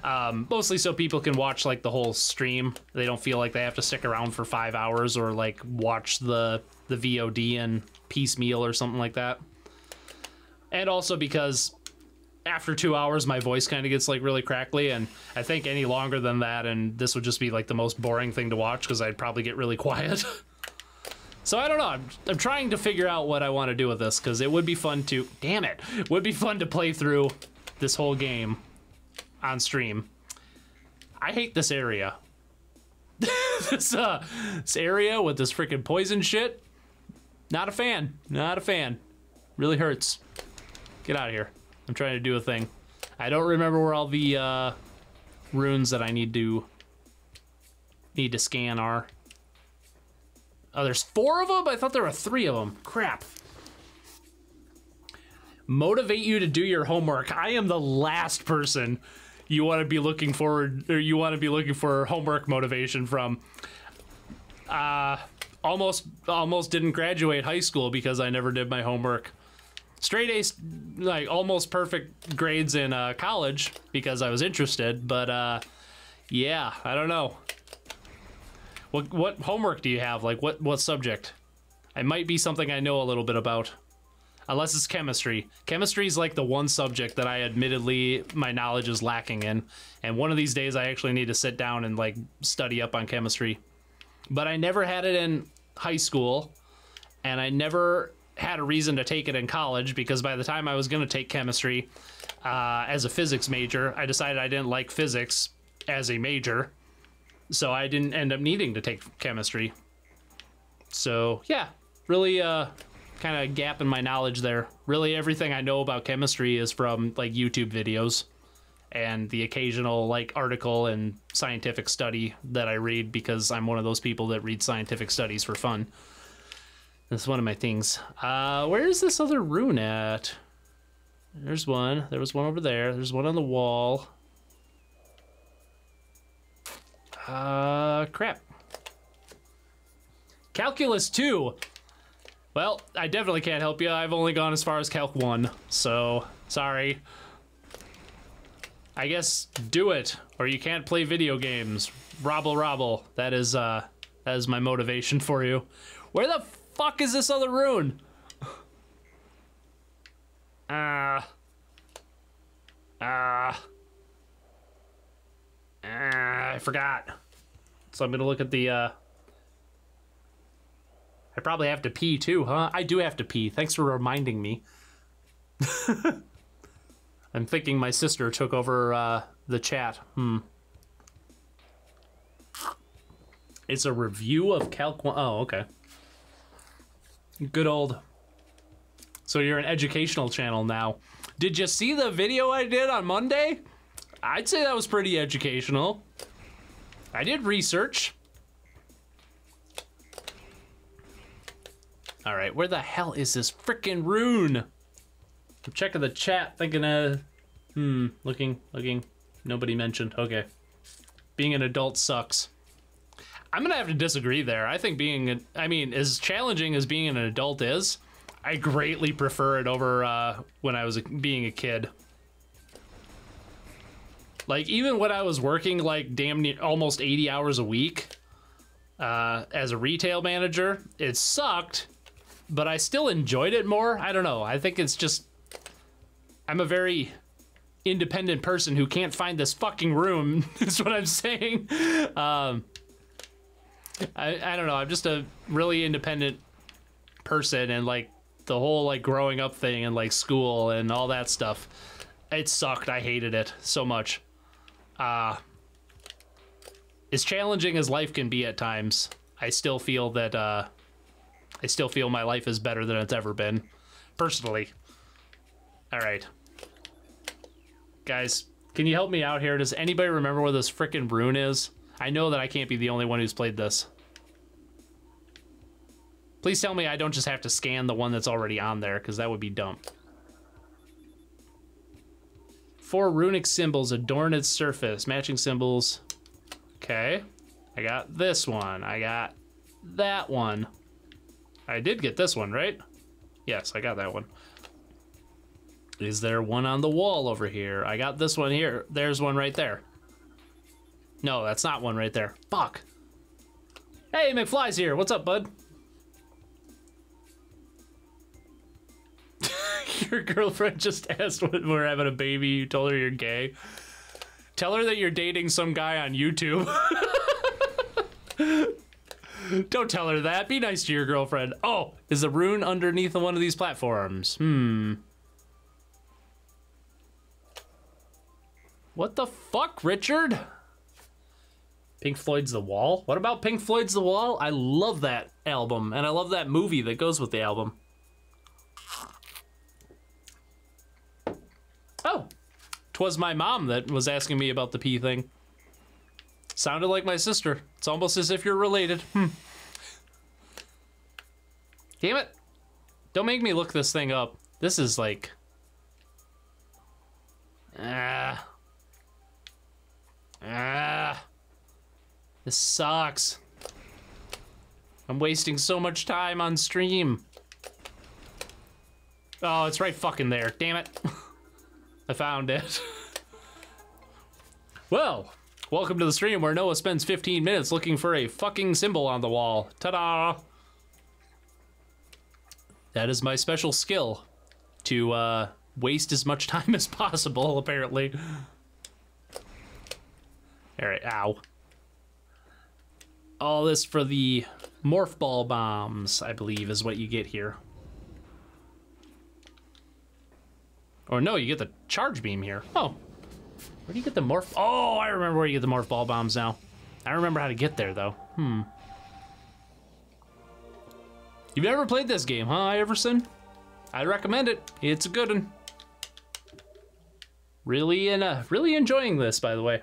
Mostly so people can watch like the whole stream. They don't feel like they have to stick around for 5 hours or like watch the VOD and piecemeal or something like that. And also because after 2 hours, my voice kind of gets like really crackly, and I think any longer than that, and this would just be like the most boring thing to watch because I'd probably get really quiet. So I don't know. I'm trying to figure out what I want to do with this because it would be fun to. Damn it! Would be fun to play through this whole game on stream. I hate this area. this area with this freaking poison shit. Not a fan. Not a fan. Really hurts. Get out of here. I'm trying to do a thing. I don't remember where all the runes that I need to scan are. Oh, there's 4 of them? I thought there were 3 of them. Crap. Motivate you to do your homework. I am the last person you want to be looking forward, or you want to be looking for homework motivation from. Almost didn't graduate high school because I never did my homework. Straight A's, like almost perfect grades in college because I was interested, but yeah, I don't know. What homework do you have? Like what subject? It might be something I know a little bit about. Unless it's chemistry. Chemistry is like the one subject that I admittedly my knowledge is lacking in. And one of these days I actually need to sit down and like study up on chemistry. But I never had it in high school, and I never had a reason to take it in college because by the time I was going to take chemistry as a physics major, I decided I didn't like physics as a major. So I didn't end up needing to take chemistry. So yeah, really kind of gap in my knowledge there. Really everything I know about chemistry is from like YouTube videos and the occasional like article and scientific study that I read because I'm one of those people that read scientific studies for fun. That's one of my things. Where is this other rune at? There's one. There was one over there. There's one on the wall. Crap. Calculus 2. Well, I definitely can't help you. I've only gone as far as Calc 1, so sorry. I guess do it, or you can't play video games. Robble robble. That is my motivation for you. Where the fuck is this other rune? I forgot. So I'm gonna look at the, I probably have to pee too, huh? I do have to pee. Thanks for reminding me. I'm thinking my sister took over the chat. It's a review of Calc 1. Oh, okay. Good old. So you're an educational channel now. Did you see the video I did on Monday? I'd say that was pretty educational. I did research. All right, where the hell is this frickin' rune? I'm checking the chat, thinking, looking. Nobody mentioned. Okay. Being an adult sucks. I'm gonna have to disagree there. I think as challenging as being an adult is, I greatly prefer it over when I was being a kid. Like, even when I was working, like, damn near almost 80 hours a week as a retail manager, it sucked, but I still enjoyed it more. I don't know. I think it's just... I'm a very independent person who can't find this fucking room, is what I'm saying. I don't know. I'm just a really independent person, and, like, the whole, like, growing up thing and, like, school and all that stuff, it sucked. I hated it so much. As challenging as life can be at times, I still feel that, I still feel my life is better than it's ever been, personally. All right. Guys, can you help me out here? Does anybody remember where this frickin' rune is? I know that I can't be the only one who's played this. Please tell me I don't just have to scan the one that's already on there, because that would be dumb. 4 runic symbols adorn its surface. Matching symbols. Okay. I got this one. I got that one. I did get this one, right? Yes, I got that one. Is there one on the wall over here? I got this one here. There's one right there. No, that's not one right there. Fuck. Hey, McFly's here. What's up, bud? Your girlfriend just asked when we're having a baby. You told her you're gay. Tell her that you're dating some guy on YouTube. Don't tell her that. Be nice to your girlfriend. Oh, is the rune underneath one of these platforms? What the fuck, Richard? Pink Floyd's The Wall? What about Pink Floyd's The Wall? I love that album, and I love that movie that goes with the album. Oh, 'twas my mom that was asking me about the pee thing. Sounded like my sister. It's almost as if you're related. Damn it. Don't make me look this thing up. This is like... This sucks. I'm wasting so much time on stream. Oh, it's right fucking there. Damn it. I found it. Well, welcome to the stream where Noah spends 15 minutes looking for a fucking symbol on the wall. Ta-da! That is my special skill. To, waste as much time as possible, apparently. Alright, ow. All this for the morph ball bombs, I believe, is what you get here. Or no, you get the charge beam here. Oh. Where do you get the morph? Oh, I remember where you get the morph ball bombs now. I remember how to get there, though. You've never played this game, huh, Iverson? I'd recommend it. It's a good one. Really enjoying this, by the way.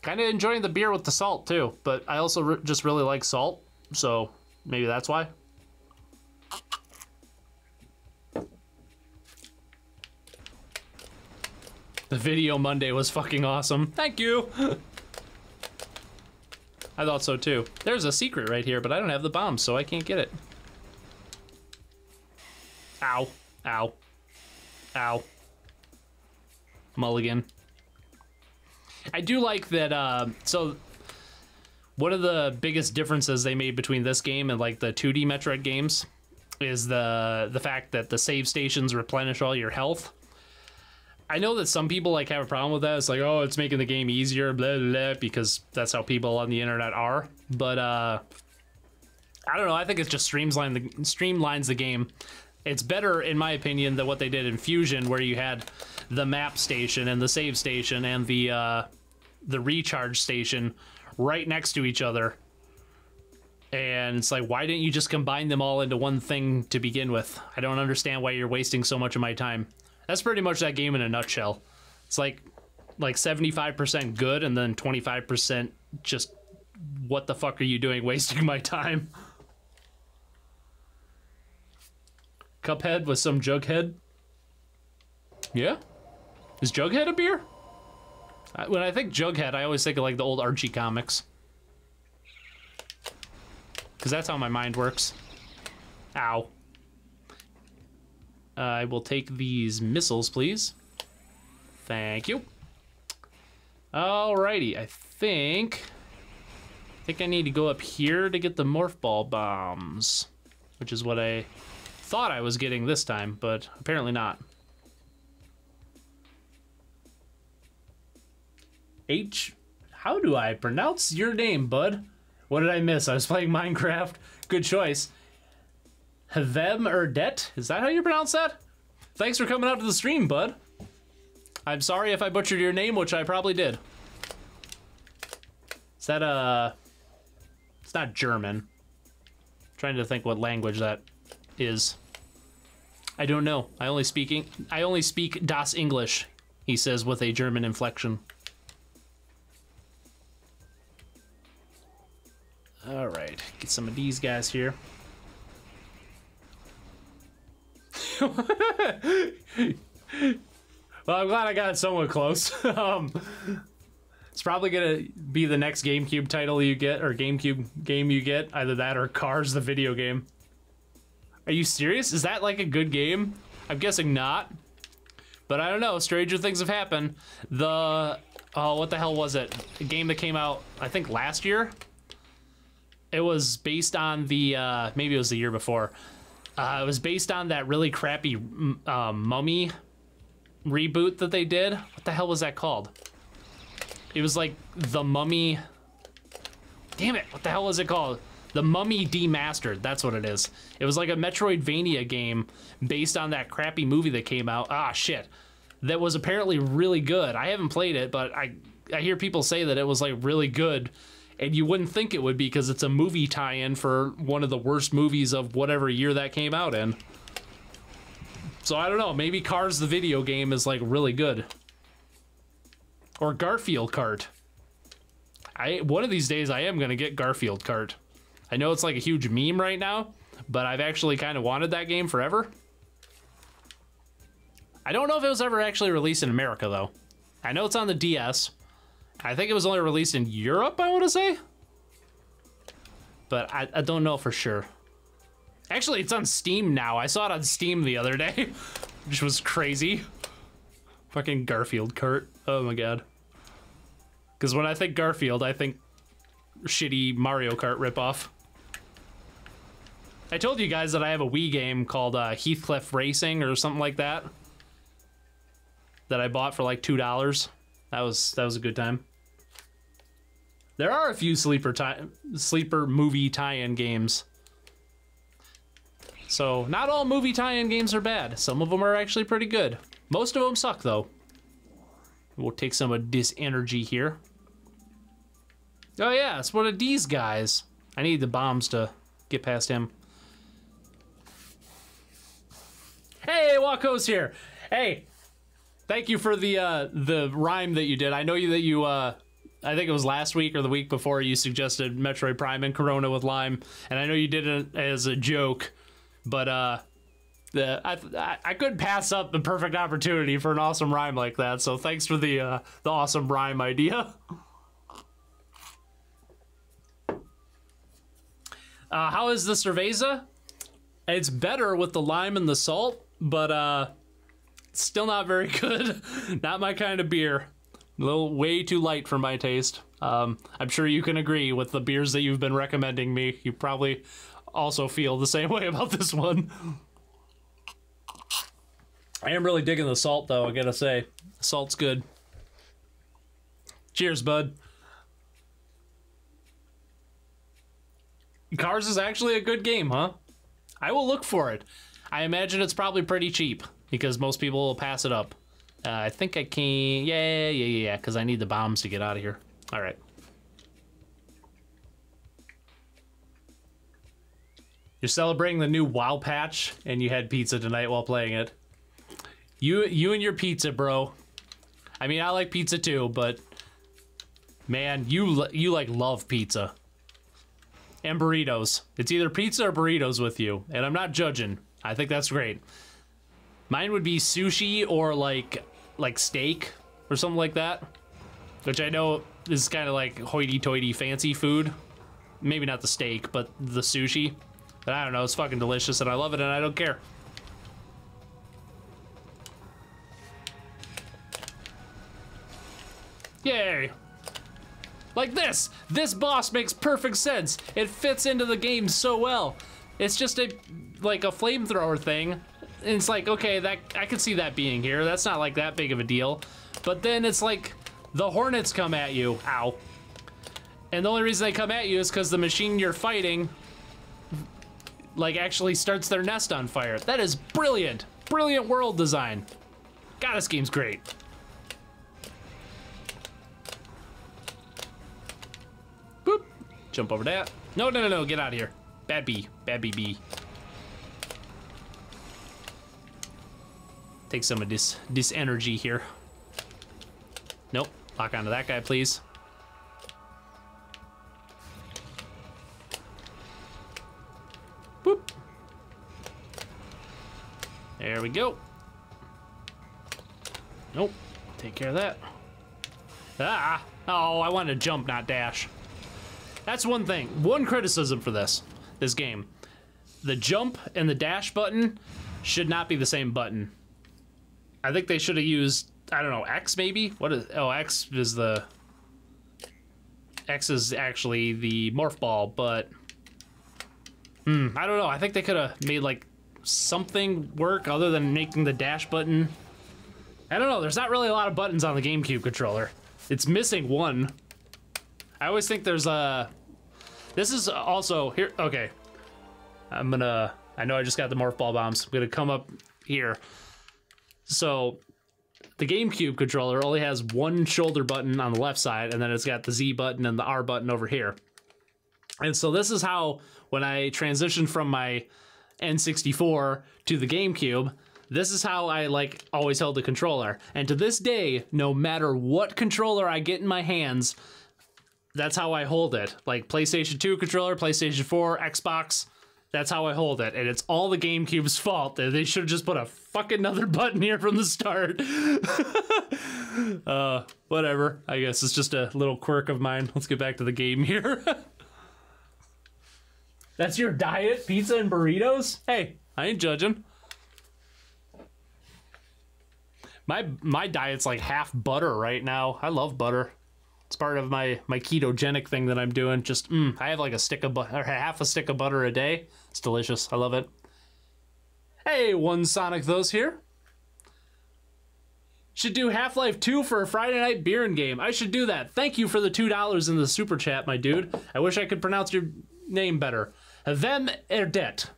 Kind of enjoying the beer with the salt, too. But I also just really like salt, so maybe that's why. The video Monday was fucking awesome. Thank you. I thought so too. There's a secret right here, but I don't have the bomb, so I can't get it. Ow. Ow. Ow. Mulligan. I do like that, so one of the biggest differences they made between this game and like the 2D Metroid games is the fact that the save stations replenish all your health. I know that some people like have a problem with that. It's like, oh, it's making the game easier, blah, blah, blah, because that's how people on the internet are. But I don't know. I think it just streamlines the game. It's better, in my opinion, than what they did in Fusion, where you had the map station and the save station and the recharge station right next to each other. And it's like, why didn't you just combine them all into one thing to begin with? I don't understand why you're wasting so much of my time. That's pretty much that game in a nutshell. It's like 75% good and then 25% just, what the fuck are you doing wasting my time? Cuphead with some Jughead. Yeah? Is Jughead a beer? When I think Jughead, I always think of like the old Archie comics. Because that's how my mind works. Ow. I will take these missiles, please. Thank you. Alrighty, I think I need to go up here to get the morph ball bombs, which is what I thought I was getting this time, but apparently not. How do I pronounce your name, bud? What did I miss? I was playing Minecraft. Good choice. Havem Erdet? Is that how you pronounce that? Thanks for coming out to the stream, bud. I'm sorry if I butchered your name, which I probably did. Is that it's not German. I'm trying to think what language that is. I don't know. I only speak Das English, he says with a German inflection. All right, get some of these guys here. Well, I'm glad I got somewhat close. It's probably gonna be the next GameCube title you get, or GameCube game you get. Either that or Cars, the video game. Are you serious? Is that like a good game? I'm guessing not. But I don't know, stranger things have happened. The, oh, what the hell was it? A game that came out, I think last year? It was based on the, maybe it was the year before. It was based on that really crappy Mummy reboot that they did. What the hell was that called? It was like the Mummy. Damn it, what the hell was it called? The Mummy Demastered, that's what it is. It was like a Metroidvania game based on that crappy movie that came out. Ah, shit. That was apparently really good. I haven't played it, but I hear people say that it was like really good. And you wouldn't think it would be because it's a movie tie-in for one of the worst movies of whatever year that came out in. So I don't know, maybe Cars the video game is like really good. Or Garfield Kart. One of these days I am gonna get Garfield Kart. I know it's like a huge meme right now, but I've actually kind of wanted that game forever. I don't know if it was ever actually released in America though. I know it's on the DS. I think it was only released in Europe, I want to say. But I don't know for sure. Actually, it's on Steam now. I saw it on Steam the other day, which was crazy. Fucking Garfield Kart. Oh my god. Because when I think Garfield, I think shitty Mario Kart ripoff. I told you guys that I have a Wii game called Heathcliff Racing or something like that. That I bought for like $2. That was a good time. There are a few sleeper movie tie-in games. So not all movie tie-in games are bad. Some of them are actually pretty good. Most of them suck though. We'll take some of this energy here. Oh yeah, it's one of these guys. I need the bombs to get past him. Hey, Waco's here. Hey. Thank you for the rhyme that you did. I know that you I think it was last week or the week before you suggested Metroid Prime and Corona with lime, and I know you did it as a joke, but I couldn't pass up the perfect opportunity for an awesome rhyme like that. So thanks for the awesome rhyme idea. How is the cerveza? It's better with the lime and the salt, but still not very good. Not my kind of beer. A little way too light for my taste. I'm sure you can agree with the beers that you've been recommending me. You probably also feel the same way about this one. I am really digging the salt though, I gotta say. Salt's good. Cheers, bud. Cars is actually a good game, huh? I will look for it. I imagine it's probably pretty cheap, because most people will pass it up. I think I can... Yeah, because I need the bombs to get out of here. All right. You're celebrating the new WoW patch, and you had pizza tonight while playing it. You and your pizza, bro. I mean, I like pizza too, but... Man, you like love pizza. And burritos. It's either pizza or burritos with you, and I'm not judging. I think that's great. Mine would be sushi or like steak or something like that, which I know is kind of like hoity-toity fancy food. Maybe not the steak, but the sushi. But I don't know, it's fucking delicious and I love it and I don't care. Yay! Like this! This boss makes perfect sense. It fits into the game so well. It's just like a flamethrower thing. And it's like, okay, that I could see that being here. That's not like that big of a deal. But then it's like the hornets come at you. Ow. And the only reason they come at you is because the machine you're fighting like actually starts their nest on fire. That is brilliant. Brilliant world design. God, this game's great. Boop. Jump over that. No, get out of here. Bad bee. Bad bee. Take some of this energy here. Nope. Lock onto that guy, please. Boop. There we go. Nope. Take care of that. Ah! Oh, I wanted to jump, not dash. That's one thing. One criticism for this game. The jump and the dash button should not be the same button. I think they should have used, I don't know, X maybe? What is, oh, X is actually the morph ball, but I don't know. I think they could have made like something work other than making the dash button. I don't know. There's not really a lot of buttons on the GameCube controller. It's missing one. I always think there's a... This is also... Here, okay. I know I just got the morph ball bombs. I'm gonna come up here. So, the GameCube controller only has one shoulder button on the left side, and then it's got the Z button and the R button over here. And so this is how, when I transitioned from my N64 to the GameCube, this is how I like always held the controller. And to this day, no matter what controller I get in my hands, that's how I hold it. Like PlayStation 2 controller, PlayStation 4, Xbox, that's how I hold it. And it's all the GameCube's fault. They should have just put a fucking another button here from the start. Whatever. I guess it's just a little quirk of mine. Let's get back to the game here. That's your diet? Pizza and burritos? Hey, I ain't judging. My diet's like half butter right now. I love butter. It's part of my ketogenic thing that I'm doing. Just, I have like a stick of butter, or half a stick of butter a day. It's delicious. I love it. Hey, one Sonic Those here. Should do Half-Life 2 for a Friday night beer and game. I should do that. Thank you for the $2 in the super chat, my dude. I wish I could pronounce your name better. Vem Erdet.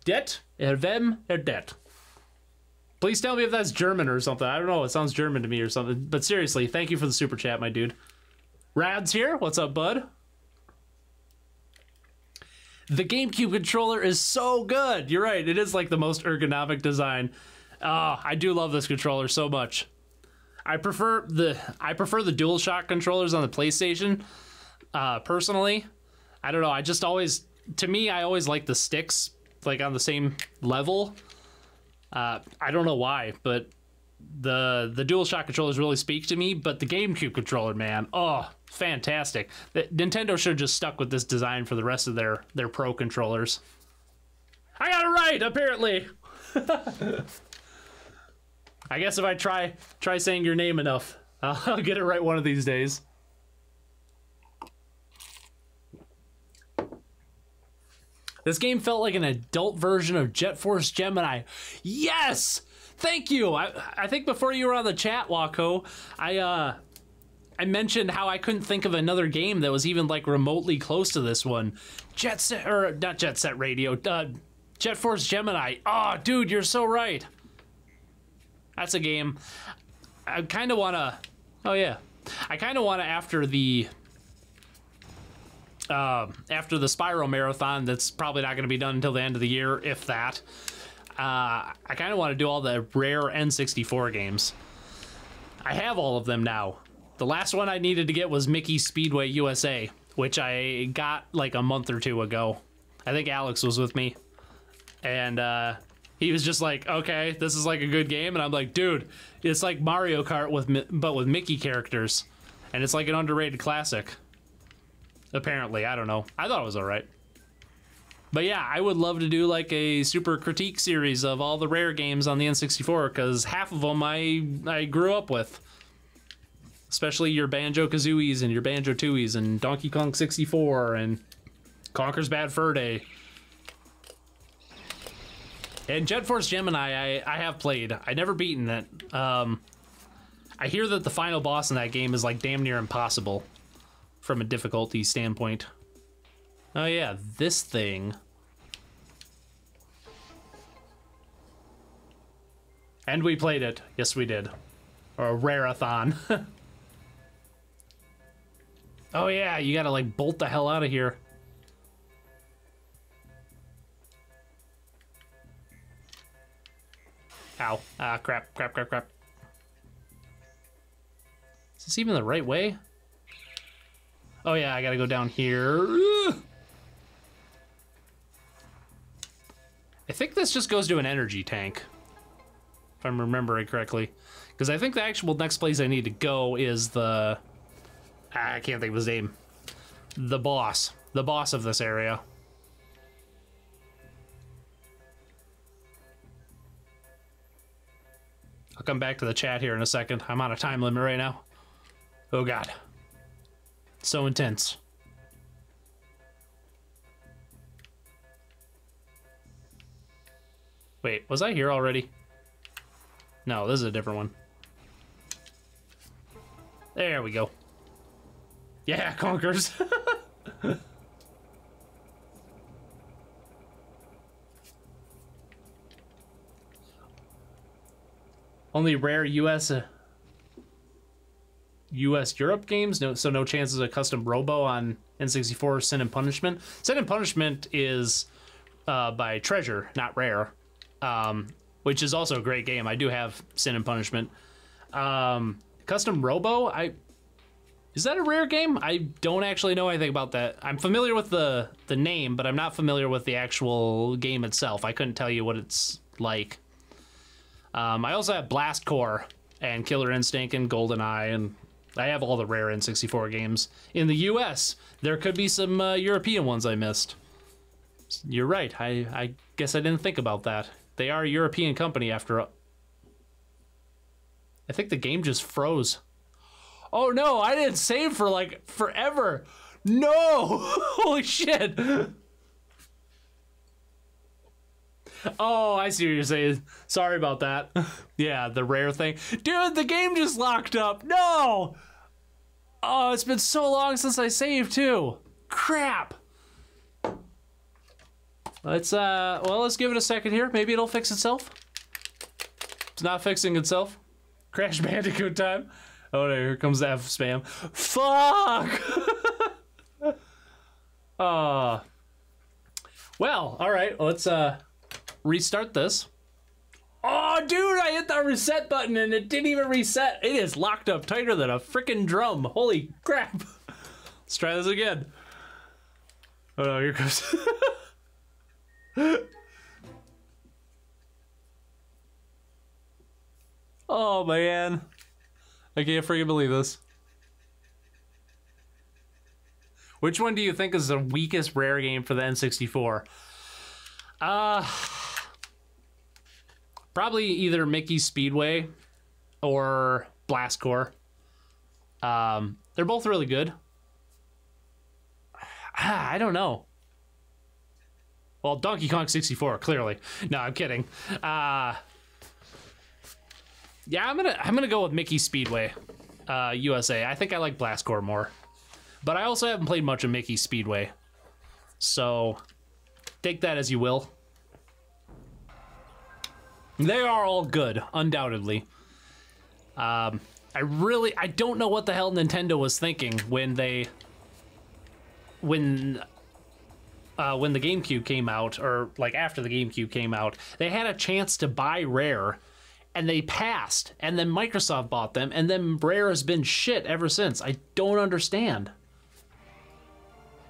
Det? Vem Erdet. Please tell me if that's German or something. I don't know. It sounds German to me or something. But seriously, thank you for the super chat, my dude. Rad's here. What's up, bud? The GameCube controller is so good. You're right. It is like the most ergonomic design. Oh, I do love this controller so much. I prefer the DualShock controllers on the PlayStation. Personally, I don't know. I just always, to me, I always like the sticks like on the same level. I don't know why, but the DualShock controllers really speak to me, but the GameCube controller, man, oh, fantastic. Nintendo should have just stuck with this design for the rest of their Pro controllers. I got it right, apparently. I guess if I try saying your name enough, I'll get it right one of these days. This game felt like an adult version of Jet Force Gemini. Yes! Thank you! I think before you were on the chat, Wako, I mentioned how I couldn't think of another game that was even like remotely close to this one. Jet Force Gemini. Oh, dude, you're so right. That's a game. I kind of want to... Oh, yeah. I kind of want to, after the Spyro Marathon, that's probably not going to be done until the end of the year, if that. I kind of want to do all the rare N64 games. I have all of them now. The last one I needed to get was Mickey Speedway USA, which I got like a month or two ago. I think Alex was with me. And he was just like, okay, this is like a good game. And I'm like, dude, it's like Mario Kart but with Mickey characters. And it's like an underrated classic. Apparently, I don't know. I thought it was all right. But yeah, I would love to do like a super critique series of all the rare games on the N64, because half of them I grew up with. Especially your Banjo-Kazooies and your Banjo-Tooies and Donkey Kong 64 and Conker's Bad Fur Day. And Jet Force Gemini, I have played. I never beaten it. I hear that the final boss in that game is like damn near impossible from a difficulty standpoint. Oh yeah, this thing. And we played it. Yes, we did. Or a rare-a-thon. Oh yeah, you gotta like bolt the hell out of here. Ow. Ah, crap. Is this even the right way? Oh yeah, I gotta go down here. I think this just goes to an energy tank. if I'm remembering correctly. Because I think the actual next place I need to go is the... I can't think of his name. The boss. The boss of this area. I'll come back to the chat here in a second. I'm on a time limit right now. Oh god. So intense. Wait, was I here already? No, this is a different one. There we go. Yeah, conkers. Only rare US Europe games, so no chances of custom robo on N64 Sin and Punishment. Sin and Punishment is by Treasure, not Rare, which is also a great game. I do have Sin and Punishment. Custom robo, is that a Rare game? I don't actually know anything about that. I'm familiar with the name, but I'm not familiar with the actual game itself. I couldn't tell you what it's like. I also have Blast Corps and Killer Instinct and GoldenEye, and I have all the rare N64 games. In the US, there could be some European ones I missed. You're right, I guess I didn't think about that. They are a European company after all. I think the game just froze. Oh no, I didn't save for like forever. No! Holy shit! Oh, I see what you're saying. Sorry about that. Yeah, the rare thing. Dude, the game just locked up. No! Oh, it's been so long since I saved too. Crap. Let's give it a second here. Maybe it'll fix itself. It's not fixing itself. Crash Bandicoot time. Oh no, here comes that spam. Fuck! Well, all right, let's restart this. Oh, dude, I hit the reset button and it didn't even reset. It is locked up tighter than a freaking drum. Holy crap. Let's try this again. Oh no, here goes. Oh man. I can't freaking believe this. Which one do you think is the weakest rare game for the N64? Probably either Mickey's Speedway or Blast Corps. They're both really good. I don't know. Well, Donkey Kong 64, clearly. No, I'm kidding. Yeah, I'm gonna go with Mickey Speedway, USA. I think I like Blast Corps more, but I also haven't played much of Mickey Speedway, so take that as you will. They are all good, undoubtedly. I don't know what the hell Nintendo was thinking when the GameCube came out, or like after the GameCube came out. They had a chance to buy Rare, and they passed, and then Microsoft bought them, and then Rare has been shit ever since. I don't understand.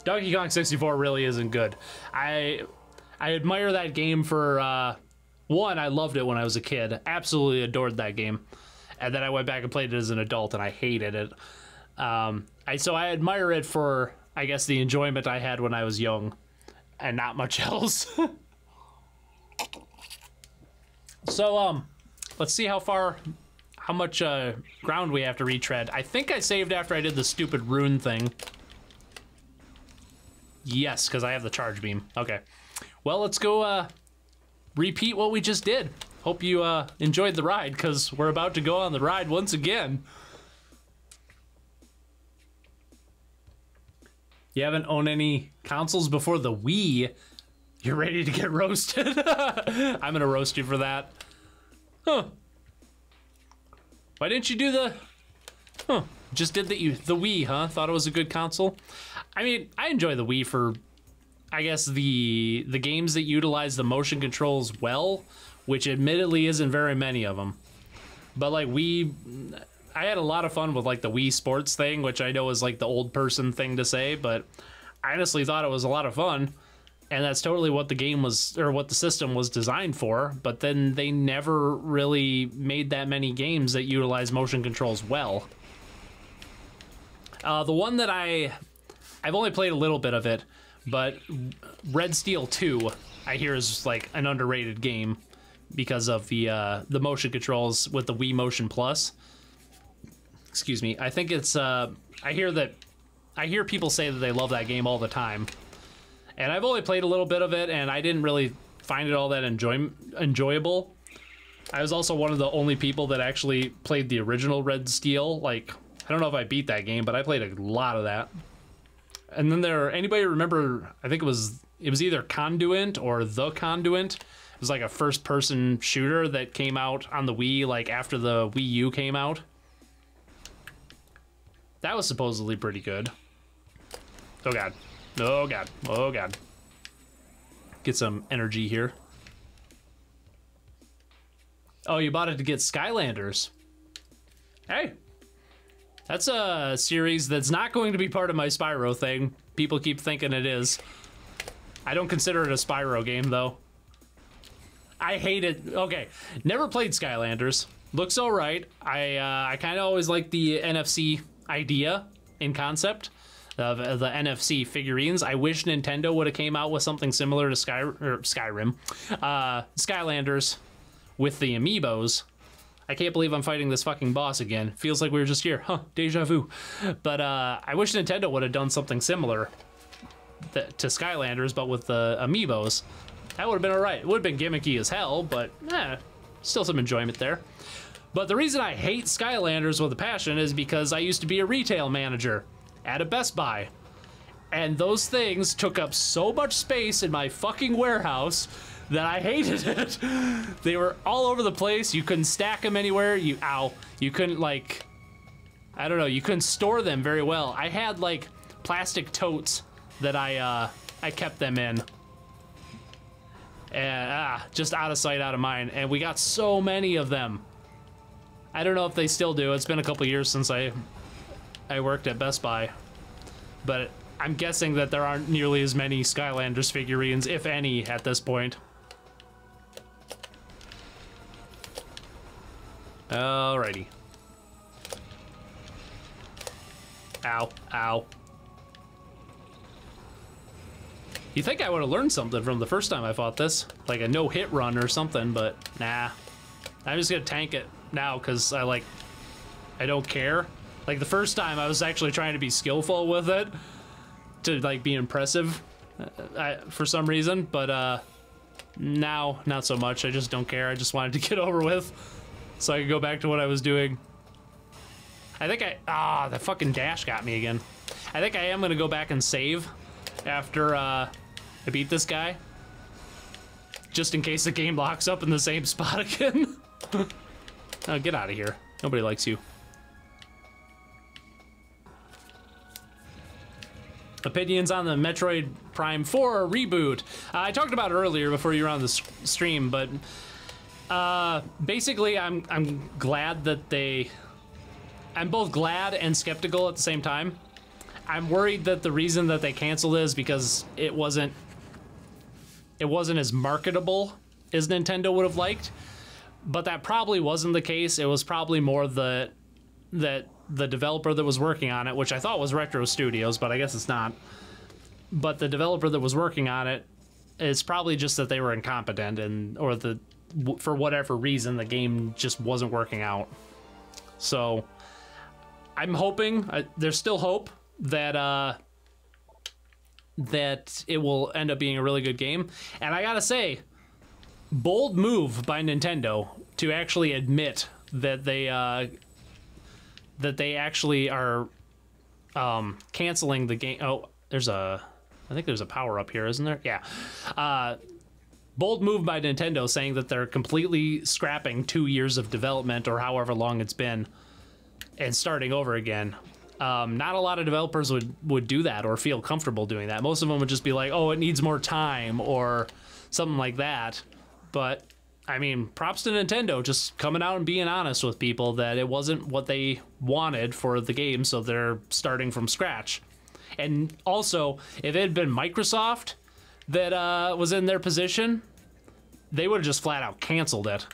Donkey Kong 64 really isn't good. I admire that game for, one, I loved it when I was a kid. Absolutely adored that game. And then I went back and played it as an adult, and I hated it. So I admire it for, I guess, the enjoyment I had when I was young, and not much else. So, let's see how much ground we have to retread. I think I saved after I did the stupid rune thing. Yes, because I have the charge beam. Okay. Well, let's go repeat what we just did. Hope you enjoyed the ride, because we're about to go on the ride once again. You haven't owned any consoles before the Wii. You're ready to get roasted. I'm gonna roast you for that. Huh. Why didn't you do the... Huh. Just did the Wii, huh? Thought it was a good console? I mean, I enjoy the Wii for, I guess, the games that utilize the motion controls well, which admittedly isn't very many of them. But like I had a lot of fun with like the Wii Sports thing, which I know is like the old person thing to say, but I honestly thought it was a lot of fun. And that's totally what the game was, or what the system was designed for. But then they never really made that many games that utilize motion controls well. The one that I've only played a little bit of it, but Red Steel 2, I hear is like an underrated game because of the motion controls with the Wii Motion Plus. Excuse me. I think it's I hear people say that they love that game all the time. And I've only played a little bit of it, and I didn't really find it all that enjoyable. I was also one of the only people that actually played the original Red Steel. Like, I don't know if I beat that game, but I played a lot of that. And then anybody remember, I think it was either Conduit or The Conduit. It was like a first-person shooter that came out on the Wii, like after the Wii U came out. That was supposedly pretty good. Oh god. Oh god. Oh god. Get some energy here. Oh, you bought it to get Skylanders. Hey. That's a series that's not going to be part of my Spyro thing. People keep thinking it is. I don't consider it a Spyro game, though. I hate it. Okay, never played Skylanders. Looks alright. I kind of always liked the NFC idea in concept of the NFC figurines. I wish Nintendo would have came out with something similar to Skyrim. Skylanders with the amiibos. I can't believe I'm fighting this fucking boss again. Feels like we were just here. Huh, deja vu. But I wish Nintendo would have done something similar to Skylanders, but with the amiibos. That would have been alright. It would have been gimmicky as hell, but still some enjoyment there. But the reason I hate Skylanders with a passion is because I used to be a retail manager at a Best Buy. And those things took up so much space in my fucking warehouse that I hated it. They were all over the place. You couldn't stack them anywhere. You couldn't, like, I don't know, you couldn't store them very well. I had like plastic totes that I kept them in. And just out of sight, out of mind. And we got so many of them. I don't know if they still do. It's been a couple years since I worked at Best Buy. But I'm guessing that there aren't nearly as many Skylanders figurines, if any, at this point. Alrighty. Ow, ow. You think I would have learned something from the first time I fought this? Like a no-hit run or something, but nah. I'm just gonna tank it now because I don't care. Like the first time I was actually trying to be skillful with it to like be impressive for some reason, but now not so much. I just don't care. I just wanted to get over with so I could go back to what I was doing. I think the fucking dash got me again. I think I am gonna go back and save after I beat this guy, just in case the game locks up in the same spot again. Oh, get out of here. Nobody likes you. Opinions on the Metroid Prime 4 reboot. I talked about it earlier before you were on the stream, but basically I'm glad that I'm both glad and skeptical at the same time. I'm worried that the reason that they canceled it is because it wasn't as marketable as Nintendo would have liked. But that probably wasn't the case. It was probably more that the developer that was working on it, which I thought was Retro Studios, but I guess it's not. But the developer that was working on it, it's probably just that they were incompetent or for whatever reason the game just wasn't working out. So I'm hoping there's still hope that it will end up being a really good game. And I gotta say, bold move by Nintendo to actually admit that they actually are canceling the game. Oh, I think there's a power up here, isn't there? Yeah. Bold move by Nintendo saying that they're completely scrapping 2 years of development or however long it's been and starting over again. Not a lot of developers would do that or feel comfortable doing that. Most of them would just be like, oh, it needs more time or something like that. But I mean, props to Nintendo just coming out and being honest with people that it wasn't what they wanted for the game, so they're starting from scratch. And also, if it had been Microsoft that was in their position, they would have just flat out canceled it.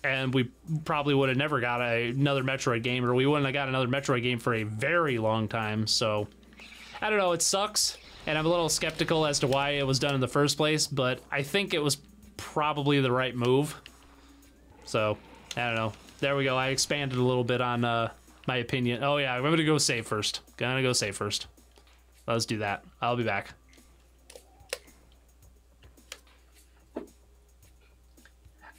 And we probably would have never got another Metroid game, or we wouldn't have got another Metroid game for a very long time. So, I don't know, it sucks, and I'm a little skeptical as to why it was done in the first place, but I think it was probably the right move. So, I don't know. There we go, I expanded a little bit on my opinion. Oh yeah, I'm gonna go save first. Let's do that. I'll be back.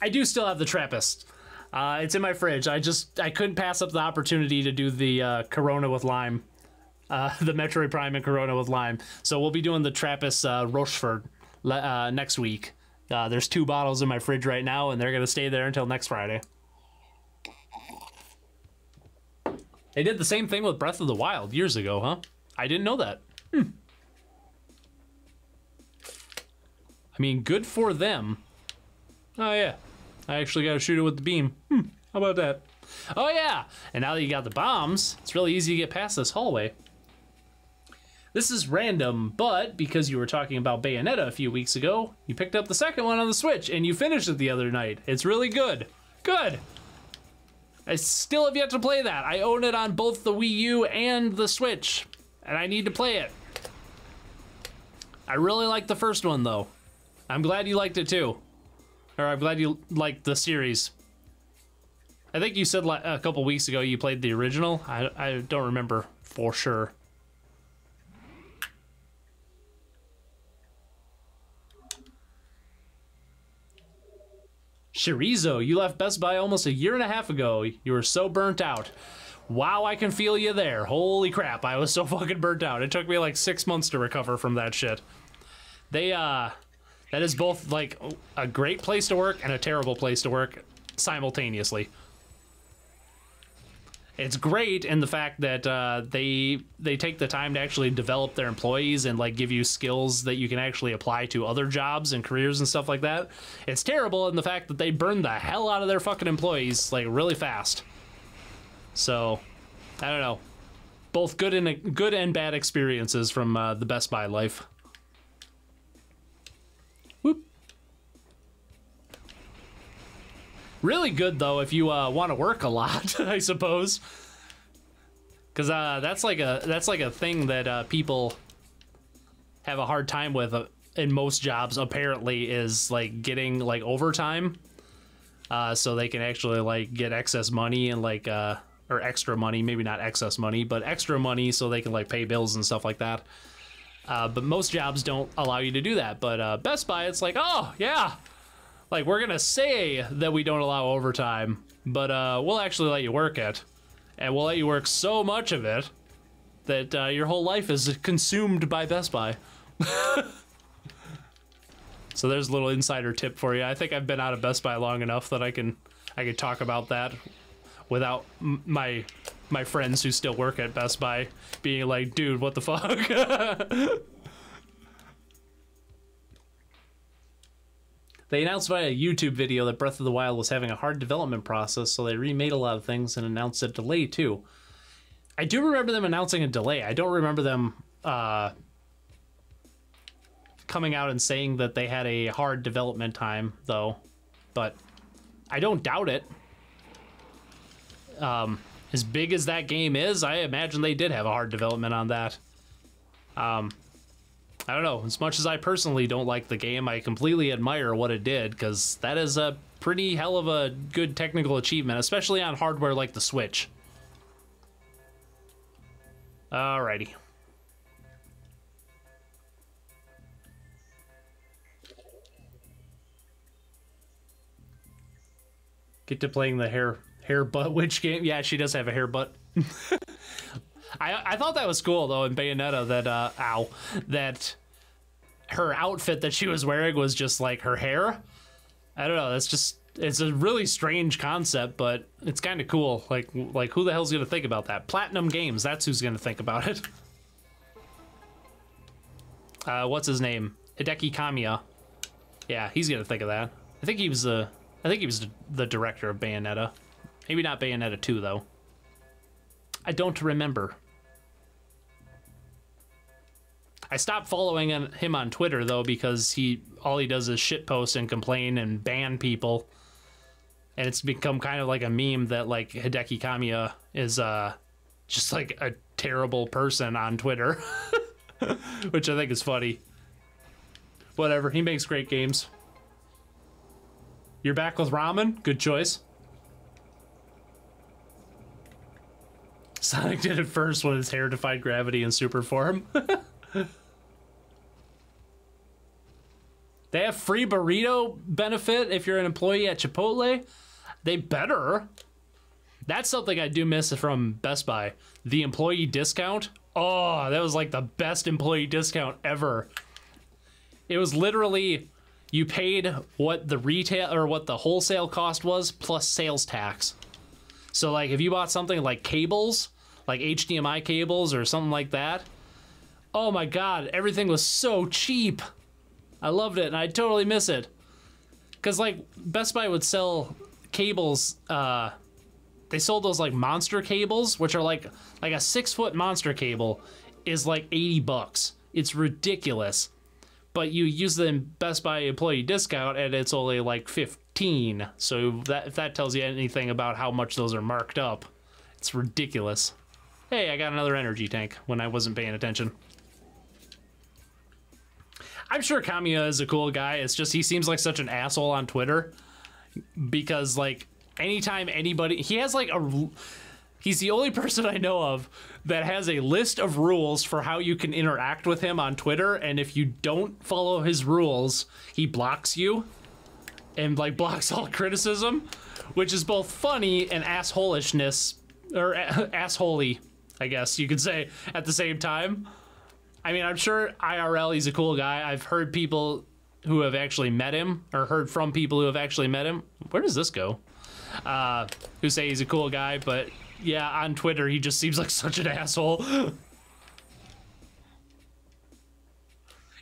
I do still have the Trappist. It's in my fridge. I couldn't pass up the opportunity to do the Corona with lime. The Metroid Prime and Corona with lime. So we'll be doing the Trappist Rochefort next week. There's 2 bottles in my fridge right now, and they're going to stay there until next Friday. They did the same thing with Breath of the Wild years ago, huh? I didn't know that. I mean, good for them. Oh, yeah. I actually got to shoot it with the beam. How about that? Oh, yeah. And now that you got the bombs, it's really easy to get past this hallway. This is random, but because you were talking about Bayonetta a few weeks ago, you picked up the second one on the Switch, and you finished it the other night. It's really good. Good. I still have yet to play that. I own it on both the Wii U and the Switch, and I need to play it. I really liked the first one, though. I'm glad you liked it, too. Or I'm glad you liked the series. I think you said a couple weeks ago you played the original. I don't remember for sure. Shirizo, you left Best Buy almost a year and a half ago. You were so burnt out. Wow, I can feel you there. Holy crap, I was so fucking burnt out. It took me like 6 months to recover from that shit. That is both like a great place to work and a terrible place to work simultaneously. It's great in the fact that they take the time to actually develop their employees and like give you skills that you can actually apply to other jobs and careers and stuff like that. It's terrible in the fact that they burn the hell out of their fucking employees like really fast. So, I don't know. Both good and bad experiences from the Best Buy life. Whoop. Really good though if you want to work a lot, I suppose, because that's like a thing that people have a hard time with in most jobs. Apparently, is like getting like overtime, so they can actually like get excess money and like or extra money, maybe not excess money, but extra money, so they can like pay bills and stuff like that. But most jobs don't allow you to do that. But Best Buy, it's like, oh yeah. Like, we're gonna say that we don't allow overtime, but we'll actually let you work it. And we'll let you work so much of it that your whole life is consumed by Best Buy. So there's a little insider tip for you. I think I've been out of Best Buy long enough that I can talk about that without my friends who still work at Best Buy being like, dude, what the fuck? They announced via a YouTube video that Breath of the Wild was having a hard development process, so they remade a lot of things and announced a delay too. I do remember them announcing a delay. I don't remember them coming out and saying that they had a hard development time, though. But I don't doubt it. As big as that game is, I imagine they did have a hard development on that. I don't know, as much as I personally don't like the game, I completely admire what it did, because that is a pretty hell of a good technical achievement, especially on hardware like the Switch. Alrighty. Get to playing the hair butt witch game. Yeah, she does have a hair butt. I thought that was cool though in Bayonetta that that her outfit that she was wearing was just like her hair. I don't know, it's a really strange concept, but it's kind of cool. Like who the hell's gonna think about that? Platinum Games, that's who's gonna think about it. What's his name? Hideki Kamiya. Yeah, he's gonna think of that. I think he was the director of Bayonetta. Maybe not Bayonetta 2 though. I don't remember. I stopped following him on Twitter though, because all he does is shitpost and complain and ban people, and it's become kind of like a meme that like Hideki Kamiya is just like a terrible person on Twitter, which I think is funny. Whatever, he makes great games. You're back with ramen? Good choice. Sonic did it first when his hair defied gravity in super form. They have free burrito benefit if you're an employee at Chipotle. They better. That's something I do miss from Best Buy. The employee discount. Oh, that was like the best employee discount ever. It was literally, you paid what the retail or what the wholesale cost was plus sales tax. So like if you bought something like cables, like HDMI cables or something like that, oh my God, everything was so cheap. I loved it, and I totally miss it. Cause like Best Buy would sell cables, they sold those like monster cables, which are like a 6-foot monster cable is like $80. It's ridiculous. But you use the Best Buy employee discount and it's only like 15. So if that tells you anything about how much those are marked up, it's ridiculous. Hey, I got another energy tank when I wasn't paying attention. I'm sure Kamiya is a cool guy. It's just he seems like such an asshole on Twitter because like anytime anybody, he's the only person I know of that has a list of rules for how you can interact with him on Twitter, and if you don't follow his rules, he blocks you and like blocks all criticism, which is both funny and assholishness, or assholey, I guess you could say at the same time. I mean, I'm sure IRL he's a cool guy. I've heard people who have actually met him, or heard from people who have actually met him. Where does this go? Who say he's a cool guy, but yeah, on Twitter he just seems like such an asshole.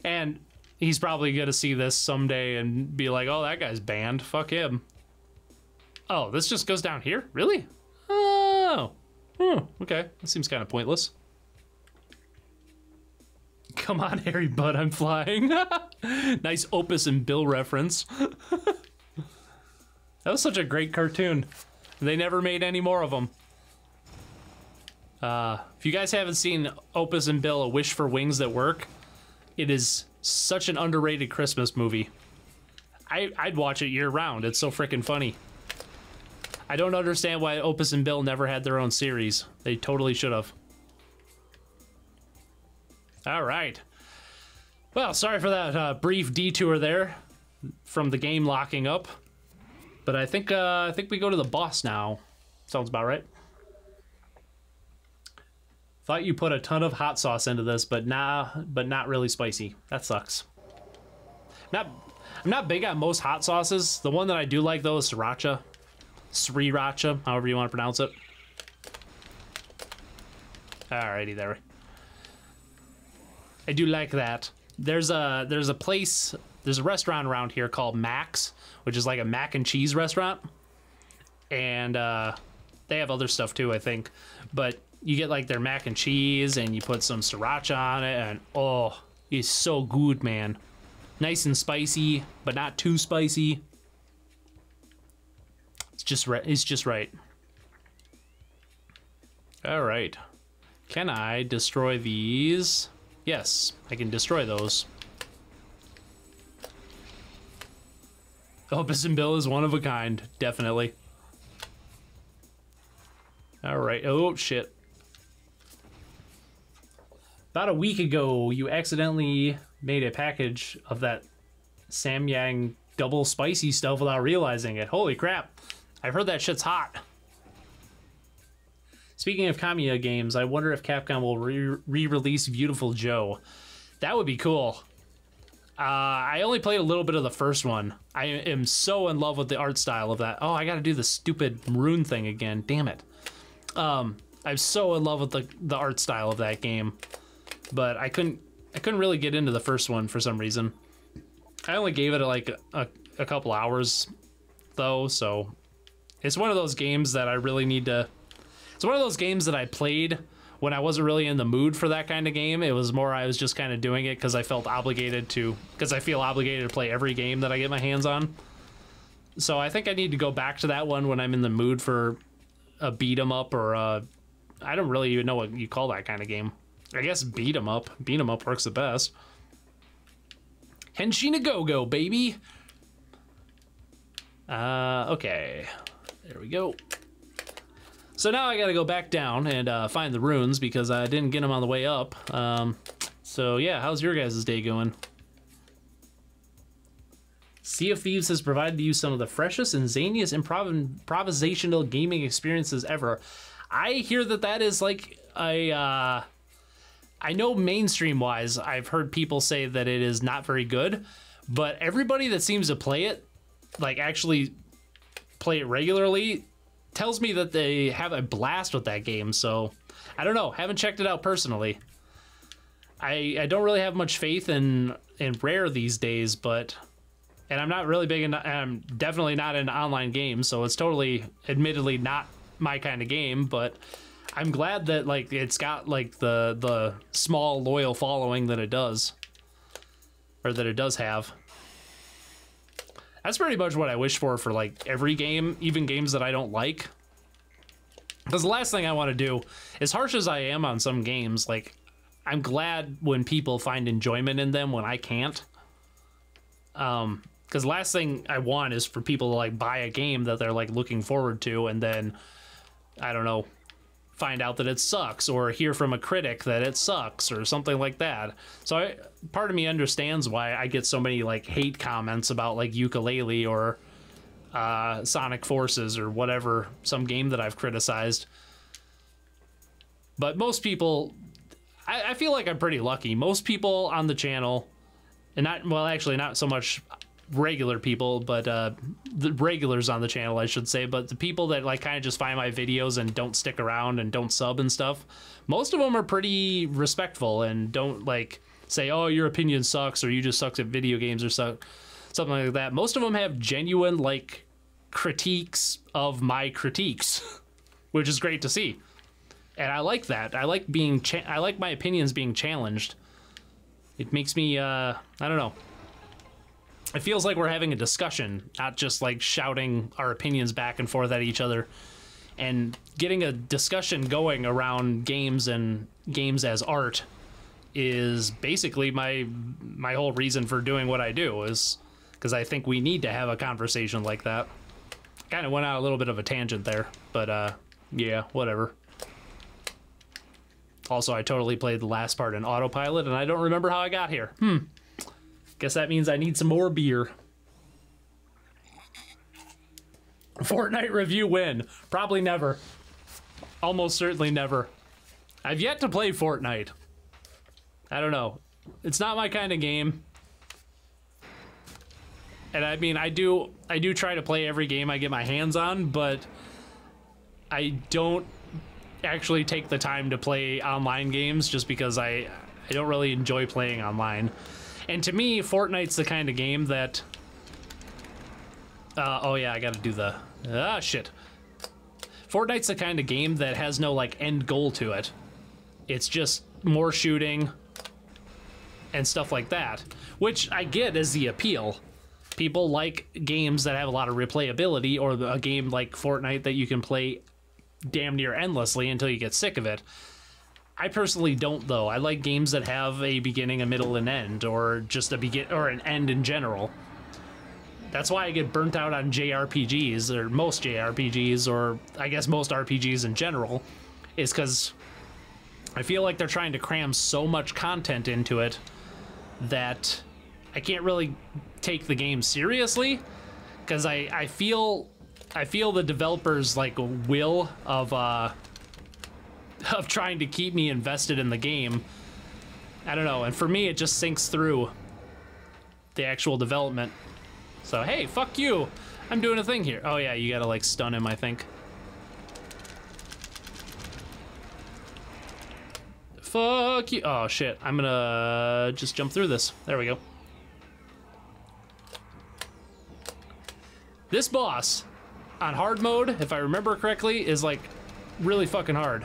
And he's probably gonna see this someday and be like, oh, that guy's banned, fuck him. Oh, this just goes down here? Really? Oh, okay, that seems kind of pointless. Come on, Harry Bud, I'm flying. Nice Opus and Bill reference. That was such a great cartoon. They never made any more of them. If you guys haven't seen Opus and Bill, A Wish for Wings That Work, it is such an underrated Christmas movie. I'd watch it year round. It's so freaking funny. I don't understand why Opus and Bill never had their own series. They totally should have. All right. Well, sorry for that brief detour there from the game locking up, but I think we go to the boss now. Sounds about right. Thought you put a ton of hot sauce into this, but not really spicy. That sucks. I'm not big on most hot sauces. The one that I do like though is sriracha. Sriracha, however you want to pronounce it. Alrighty there. I do like that. There's a restaurant around here called Mac's, which is like a mac and cheese restaurant, and they have other stuff too, I think. But you get like their mac and cheese, and you put some sriracha on it, and oh, it's so good, man. Nice and spicy, but not too spicy. It's just right. It's just right. All right. Can I destroy these? Yes, I can destroy those. Opus and Bill is one of a kind, definitely. All right. Oh, shit. About a week ago, you accidentally made a package of that Samyang double spicy stuff without realizing it. Holy crap. I've heard that shit's hot. Speaking of Kamiya games, I wonder if Capcom will re-release Beautiful Joe. That would be cool. I only played a little bit of the first one. I am so in love with the art style of that. Oh, I gotta do the stupid rune thing again. Damn it. I'm so in love with the art style of that game. But I couldn't really get into the first one for some reason. I only gave it like a couple hours though, so it's one of those games that I really need to... It's one of those games that I played when I wasn't really in the mood for that kind of game. It was more I was just kind of doing it because I felt obligated to, because I feel obligated to play every game that I get my hands on. So I think I need to go back to that one when I'm in the mood for a beat 'em up or a, I don't really even know what you call that kind of game. I guess beat 'em up. Beat 'em up works the best. Henshin a go-go, baby. Okay. There we go. So now I gotta go back down and find the runes because I didn't get them on the way up. So yeah, how's your guys' day going? Sea of Thieves has provided you some of the freshest and zaniest improvisational gaming experiences ever. I hear that that is like a... I know mainstream-wise, I've heard people say that it is not very good, but everybody that seems to play it, like actually play it regularly, tells me that they have a blast with that game. So I don't know, haven't checked it out personally. I don't really have much faith in Rare these days, but, and I'm not really big in, I'm definitely not in online games, so it's totally admittedly not my kind of game, but I'm glad that like it's got like the small loyal following that it does, or that it does have. That's pretty much what I wish for like every game, even games that I don't like. Because the last thing I want to do, as harsh as I am on some games, like I'm glad when people find enjoyment in them when I can't. Because the last thing I want is for people to like buy a game that they're like looking forward to and then, I don't know, find out that it sucks or hear from a critic that it sucks or something like that. So part of me understands why I get so many like hate comments about like Yooka-Laylee or Sonic Forces or whatever, some game that I've criticized. But most people, I feel like I'm pretty lucky. Most people on the channel, and not, well, actually not so much regular people, but the regulars on the channel, I should say, but the people that like kind of just find my videos and don't stick around and don't sub and stuff, most of them are pretty respectful and don't like say, oh, your opinion sucks or you just suck at video games or something like that. Most of them have genuine like critiques of my critiques, which is great to see. And I like that. I like being I like my opinions being challenged. It makes me I don't know. It feels like we're having a discussion, not just like shouting our opinions back and forth at each other. And getting a discussion going around games and games as art is basically my whole reason for doing what I do, is because I think we need to have a conversation like that. Kind of went out a little bit of a tangent there, but yeah, whatever. Also, I totally played the last part in autopilot, and I don't remember how I got here. Guess that means I need some more beer. Fortnite review win. Probably never. Almost certainly never. I've yet to play Fortnite. I don't know. It's not my kind of game. And I mean, I do try to play every game I get my hands on, but I don't actually take the time to play online games just because I don't really enjoy playing online. And to me, Fortnite's the kind of game that... oh yeah, I gotta do the... Ah, shit. Fortnite's the kind of game that has no, like, end goal to it. It's just more shooting and stuff like that, which I get as the appeal. People like games that have a lot of replayability, or a game like Fortnite that you can play damn near endlessly until you get sick of it. I personally don't, though. I like games that have a beginning, a middle, and end, or just a or an end in general. That's why I get burnt out on JRPGs, or most JRPGs, or I guess most RPGs in general, is because I feel like they're trying to cram so much content into it that I can't really take the game seriously, because I feel the developers like will of trying to keep me invested in the game. I don't know, and for me it just sinks through the actual development. So hey, fuck you, I'm doing a thing here. Oh yeah, you gotta like stun him, I think. Fuck you. Oh shit, I'm gonna just jump through this. There we go. This boss on hard mode, if I remember correctly, is like really fucking hard.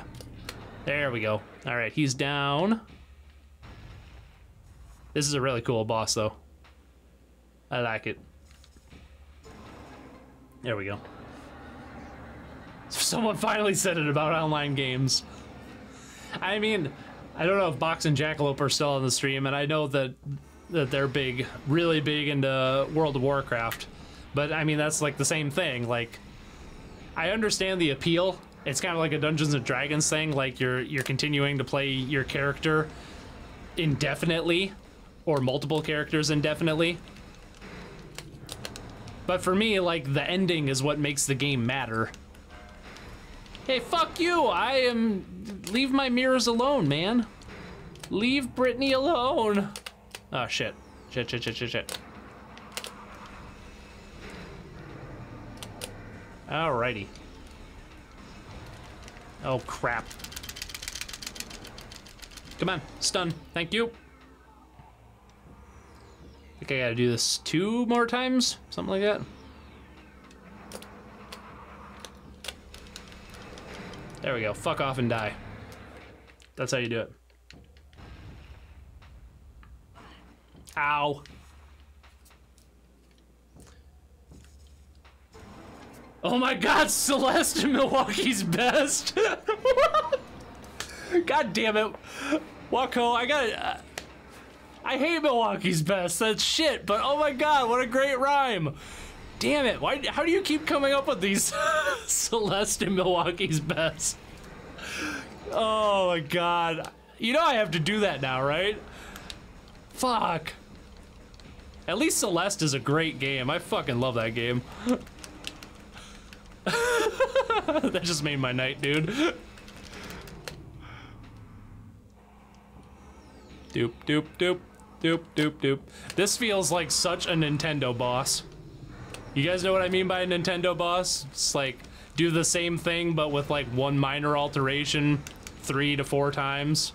There we go. All right, he's down. This is a really cool boss, though. I like it. There we go. Someone finally said it about online games. I mean, I don't know if Box and Jackalope are still on the stream, and I know that they're big, really big into World of Warcraft. But I mean, that's like the same thing. Like, I understand the appeal. It's kind of like a Dungeons and Dragons thing. Like you're continuing to play your character indefinitely, or multiple characters indefinitely. But for me, like, the ending is what makes the game matter. Hey, fuck you! Leave my mirrors alone, man. Leave Brittany alone. Oh, shit. Shit. Alrighty. Oh, crap. Come on, stun. Thank you. I think I gotta do this 2 more times, something like that. There we go. Fuck off and die. That's how you do it. Ow. Oh my god, Celeste in Milwaukee's Best. God damn it. Wako, I hate Milwaukee's Best. That's shit, but oh my god, what a great rhyme. Damn it, how do you keep coming up with these? Celeste in Milwaukee's Best. Oh my god. You know I have to do that now, right? Fuck. At least Celeste is a great game. I fucking love that game. That just made my night, dude. Doop, doop, doop, doop, doop, doop. This feels like such a Nintendo boss. You guys know what I mean by a Nintendo boss? It's like, do the same thing, but with like one minor alteration 3 to 4 times.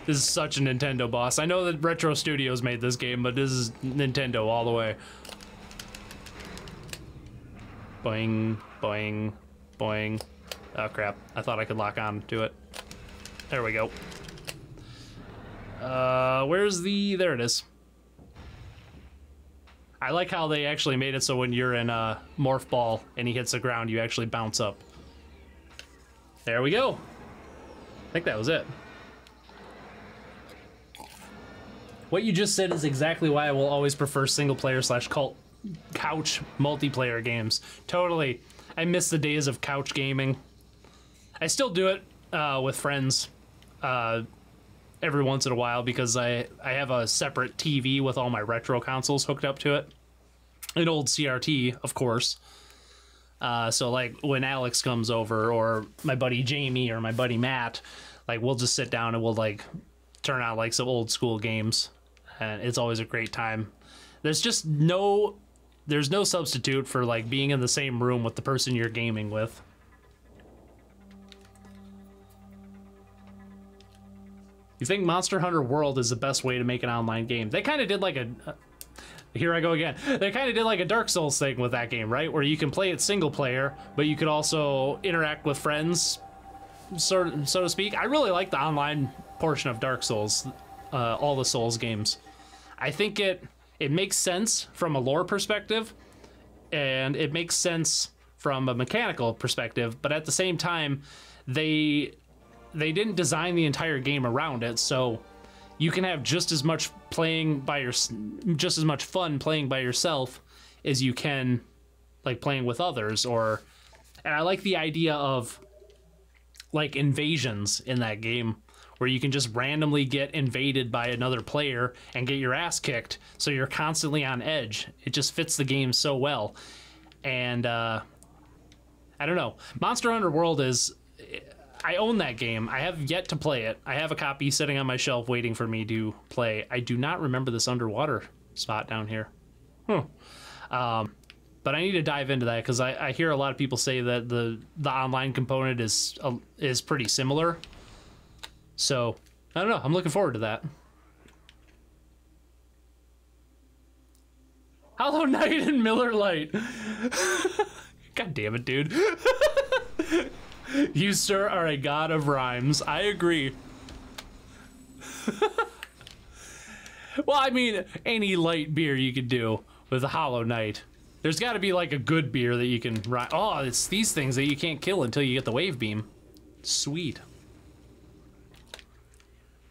This is such a Nintendo boss. I know that Retro Studios made this game, but this is Nintendo all the way. Boing, boing, boing. Oh crap, I thought I could lock on to it. There we go. There it is. I like how they actually made it so when you're in a Morph Ball and he hits the ground, you actually bounce up. There we go. I think that was it. What you just said is exactly why I will always prefer single-player / couch multiplayer games. Totally. I miss the days of couch gaming. I still do it with friends every once in a while because I have a separate TV with all my retro consoles hooked up to it. An old CRT, of course. So like when Alex comes over or my buddy Jamie or my buddy Matt, like we'll just sit down and we'll like turn on like some old school games, and it's always a great time. There's no substitute for like being in the same room with the person you're gaming with. You think Monster Hunter World is the best way to make an online game? They kind of did like a here I go again. They kind of did like a Dark Souls thing with that game, right? Where you can play it single player, but you could also interact with friends, so to speak. I really like the online portion of Dark Souls, all the Souls games. I think it makes sense from a lore perspective, and it makes sense from a mechanical perspective, but at the same time, they didn't design the entire game around it, so you can have just as much fun playing by yourself as you can like playing with others. And I like the idea of like invasions in that game where you can just randomly get invaded by another player and get your ass kicked, so you're constantly on edge. It just fits the game so well. And I don't know, Monster Hunter World is, I own that game. I have yet to play it. I have a copy sitting on my shelf waiting for me to play. I do not remember this underwater spot down here. But I need to dive into that because I hear a lot of people say that the online component is pretty similar. So, I don't know. I'm looking forward to that. Hollow Knight and Miller Lite. God damn it, dude. You, sir, are a god of rhymes. I agree. Well, I mean, any light beer you could do with a Hollow Knight. There's got to be like a good beer that you can rhyme. Oh, it's these things that you can't kill until you get the wave beam. Sweet.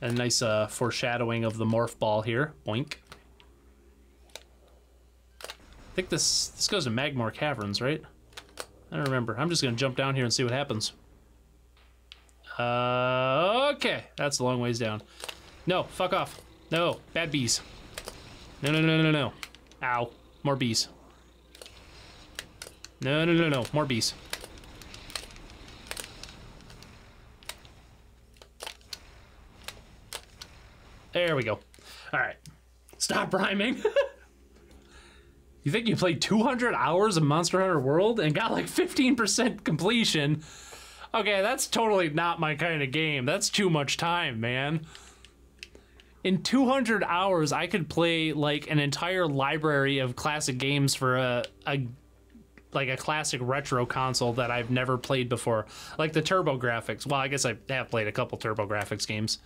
A nice foreshadowing of the morph ball here. Boink. I think this goes to Magmore Caverns, right? I don't remember. I'm just gonna jump down here and see what happens. Okay, that's a long ways down. No, fuck off. No, bad bees. No, no, no, no, no. Ow, more bees. No, no, no, no, more bees. There we go. All right, stop rhyming. You think you played 200 hours of Monster Hunter World and got like 15% completion? Okay, that's totally not my kind of game. That's too much time, man. In 200 hours, I could play like an entire library of classic games for a classic retro console that I've never played before. Like the TurboGrafx. Well, I guess I have played a couple TurboGrafx games.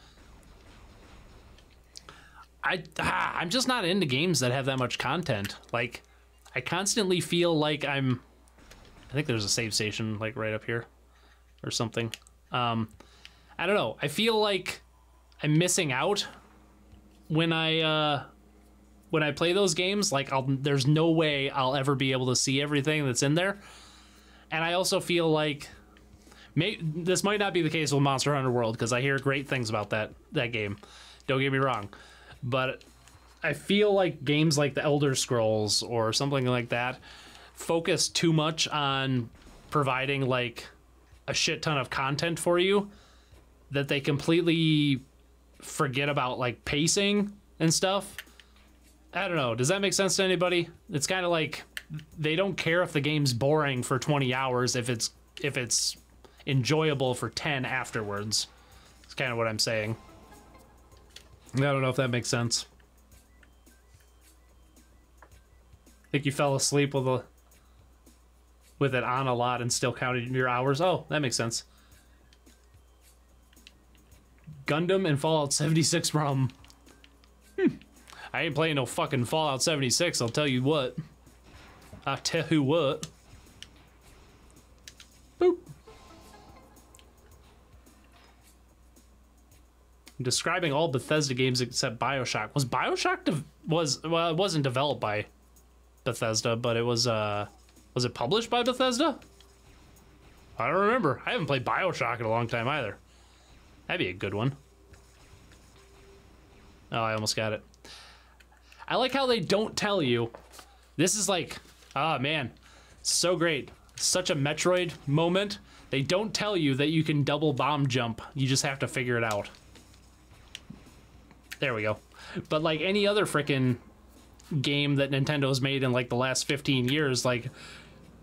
I'm just not into games that have that much content. Like, I constantly feel like I think there's a save station like right up here or something. I don't know. I feel like I'm missing out when I play those games. Like, there's no way I'll ever be able to see everything that's in there. And I also feel like this might not be the case with Monster Hunter World, because I hear great things about that game. Don't get me wrong. But I feel like games like the Elder Scrolls or something like that focus too much on providing like a shit ton of content for you, that they completely forget about like pacing and stuff. I don't know. Does that make sense to anybody? It's kind of like they don't care if the game's boring for 20 hours if it's enjoyable for 10 afterwards. It's kind of what I'm saying. I don't know if that makes sense. I think you fell asleep with it on a lot and still counted your hours. Oh, that makes sense. Gundam and Fallout 76 ROM. I ain't playing no fucking Fallout 76, I'll tell you what. I'll tell you what. Boop. Describing all Bethesda games except BioShock. Was BioShock well, it wasn't developed by Bethesda, but it was it published by Bethesda? I don't remember. I haven't played BioShock in a long time either. That'd be a good one. Oh, I almost got it. I like how they don't tell you. This is like, oh man, so great. Such a Metroid moment. They don't tell you that you can double bomb jump. You just have to figure it out. There we go. But like any other frickin' game that Nintendo's made in like the last 15 years, like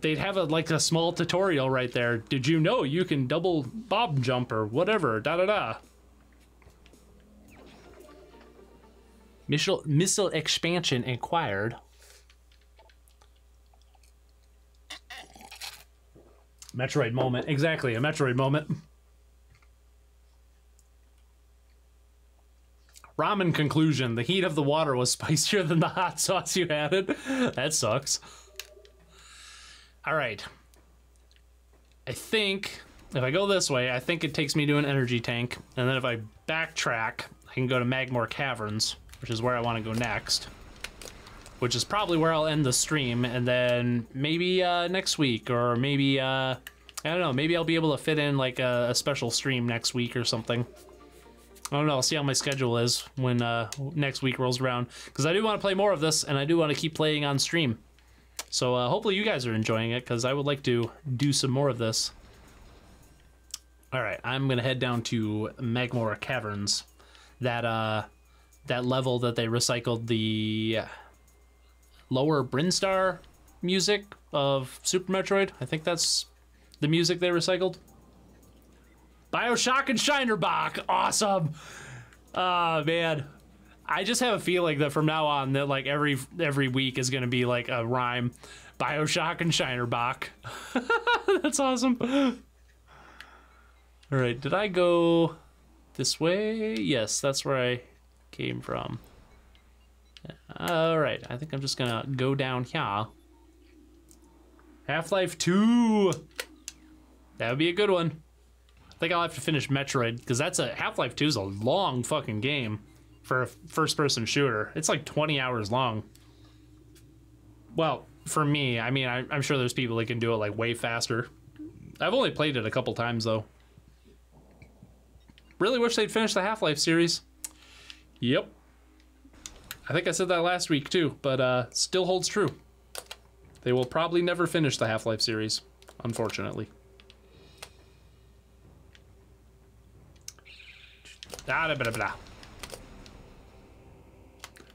they'd have a small tutorial right there. Did you know you can double bomb jump or whatever, da da da. Missile expansion acquired. Metroid moment. Exactly, a Metroid moment. Ramen conclusion. The heat of the water was spicier than the hot sauce you added. That sucks. All right. I think if I go this way, I think it takes me to an energy tank. And then if I backtrack, I can go to Magmore Caverns, which is where I want to go next. Which is probably where I'll end the stream. And then maybe next week, or maybe, I don't know, maybe I'll be able to fit in like a special stream next week or something. I don't know, I'll see how my schedule is when next week rolls around. Because I do want to play more of this, and I do want to keep playing on stream. So hopefully you guys are enjoying it, because I would like to do some more of this. Alright, I'm going to head down to Magmore Caverns. That level that they recycled the lower Brinstar music of Super Metroid. I think that's the music they recycled. BioShock and Shinerbach, awesome. Oh man, I just have a feeling that from now on that like every week is gonna be like a rhyme. BioShock and Shinerbach. That's awesome. All right, did I go this way? Yes, that's where I came from. All right, I think I'm just gonna go down here. Half-Life 2. That would be a good one. I think I'll have to finish Metroid, because that's a Half-Life 2 is a long fucking game for a first-person shooter. It's like 20 hours long. Well, for me, I mean, I'm sure there's people that can do it like way faster. I've only played it a couple times though. Really wish they'd finish the Half-Life series. Yep. I think I said that last week too, but still holds true. They will probably never finish the Half-Life series, unfortunately.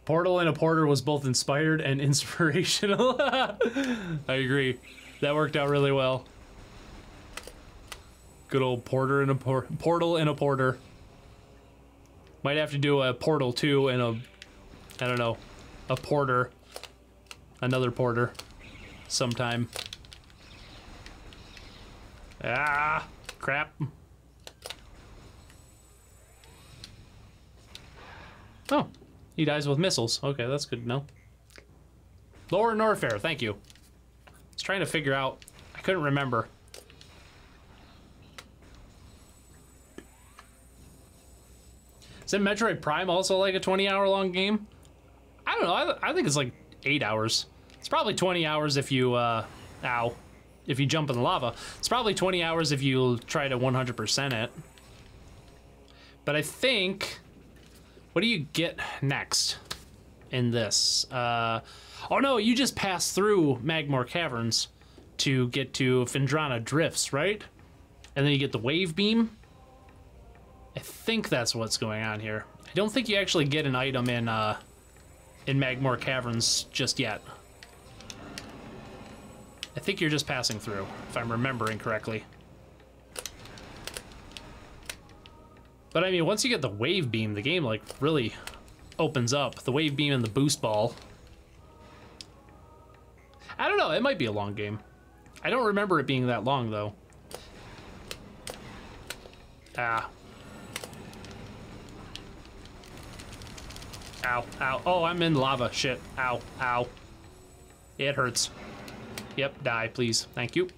Portal and a Porter was both inspired and inspirational. I agree. That worked out really well. Good old Portal and a Porter. Might have to do a Portal 2 and a, I don't know, a Porter. Another Porter. Sometime. Ah, crap. Oh, he dies with missiles. Okay, that's good to know. Lower Norfair, thank you. I was trying to figure out, I couldn't remember. Isn't Metroid Prime also like a 20-hour long game? I don't know, I think it's like 8 hours. It's probably 20 hours if you, if you jump in the lava. It's probably 20 hours if you try to 100% it. But I think, what do you get next in this? Oh no, you just pass through Magmore Caverns to get to Phendrana Drifts, right? And then you get the wave beam. I think that's what's going on here. I don't think you actually get an item in Magmore Caverns just yet. I think you're just passing through, if I'm remembering correctly. But I mean, once you get the wave beam, the game like really opens up. The wave beam and the boost ball. I don't know, it might be a long game. I don't remember it being that long though. Ah. Ow, ow. Oh, I'm in lava. Shit. Ow, ow. It hurts. Yep, die, please. Thank you.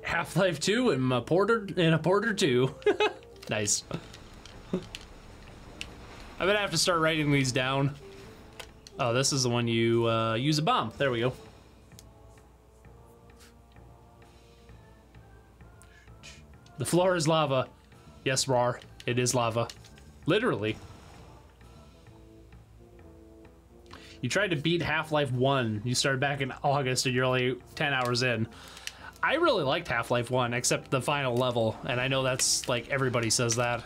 Half-Life 2 and a Porter 2. Nice. I'm gonna have to start writing these down. Oh, this is the one you use a bomb. There we go. The floor is lava. Yes, Rar. It is lava. Literally. You tried to beat Half-Life 1. You started back in August and you're only 10 hours in. I really liked Half-Life 1, except the final level. And I know that's like everybody says that.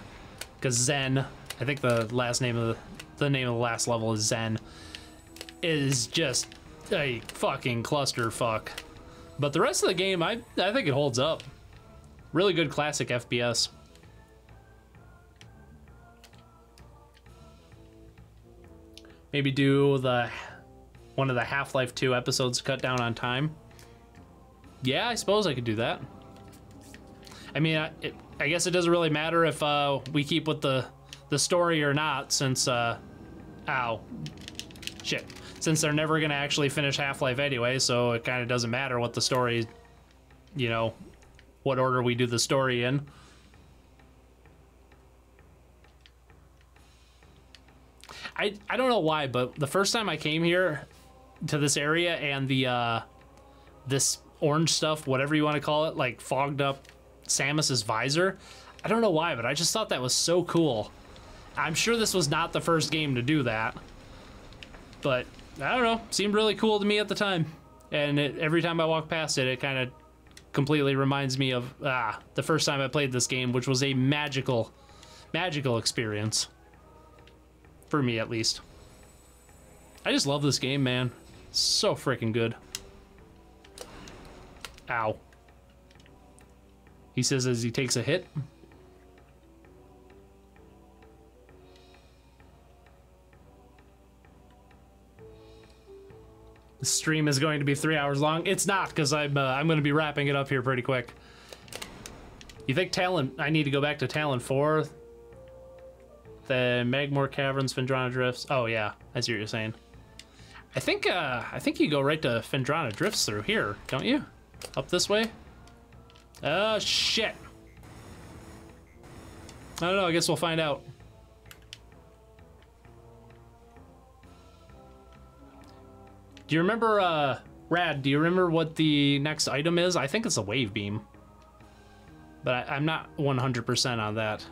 Because Zen, I think the name of the last level is Zen, is just a fucking clusterfuck. But the rest of the game, I think it holds up. Really good classic FPS. Maybe do one of the Half-Life 2 episodes to cut down on time. Yeah, I suppose I could do that. I mean, I guess it doesn't really matter if we keep with the story or not, since ow, shit. Since they're never gonna actually finish Half-Life anyway, so it kind of doesn't matter what the story, you know, what order we do the story in. I don't know why, but the first time I came here to this area and the this orange stuff, whatever you want to call it, like fogged up Samus's visor, I don't know why, but I just thought that was so cool. I'm sure this was not the first game to do that, but I don't know, seemed really cool to me at the time. And every time I walk past it, it kind of completely reminds me of the first time I played this game, which was a magical experience. For me, at least. I just love this game, man. So freaking good. Ow. He says as he takes a hit. The stream is going to be 3 hours long. It's not, because I'm going to be wrapping it up here pretty quick. You think Talon... I need to go back to Talon 4? The Magmore Caverns, Fendrana Drifts. Oh, yeah. I see what you're saying. I think you go right to Fendrana Drifts through here, don't you? Up this way? Oh, shit. I don't know. I guess we'll find out. Do you remember, Rad, do you remember what the next item is? I think it's a wave beam. But I'm not 100% on that.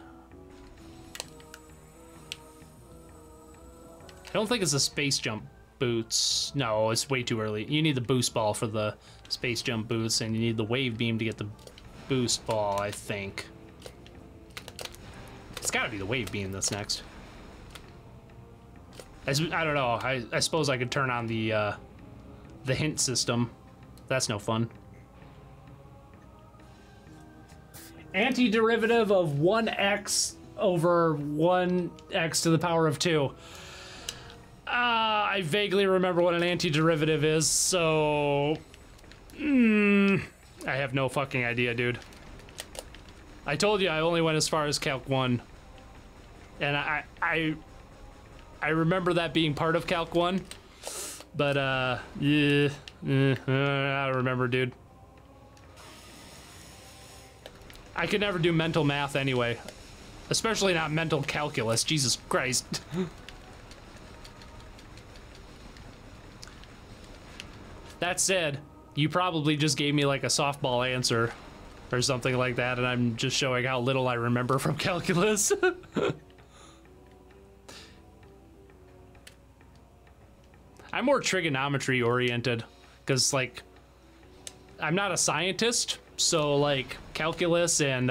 I don't think it's a space jump boots. No, it's way too early. You need the boost ball for the space jump boots, and you need the wave beam to get the boost ball, I think. It's gotta be the wave beam that's next. I don't know. I suppose I could turn on the hint system. That's no fun. Antiderivative of 1x over 1x to the power of 2. I vaguely remember what an antiderivative is, so... I have no fucking idea, dude. I told you I only went as far as Calc 1. And I remember that being part of Calc 1. But, yeah, I don't remember, dude. I could never do mental math anyway. Especially not mental calculus, Jesus Christ. That said, you probably just gave me like a softball answer or something like that, and I'm just showing how little I remember from calculus. I'm more trigonometry oriented because, like, I'm not a scientist, so like calculus and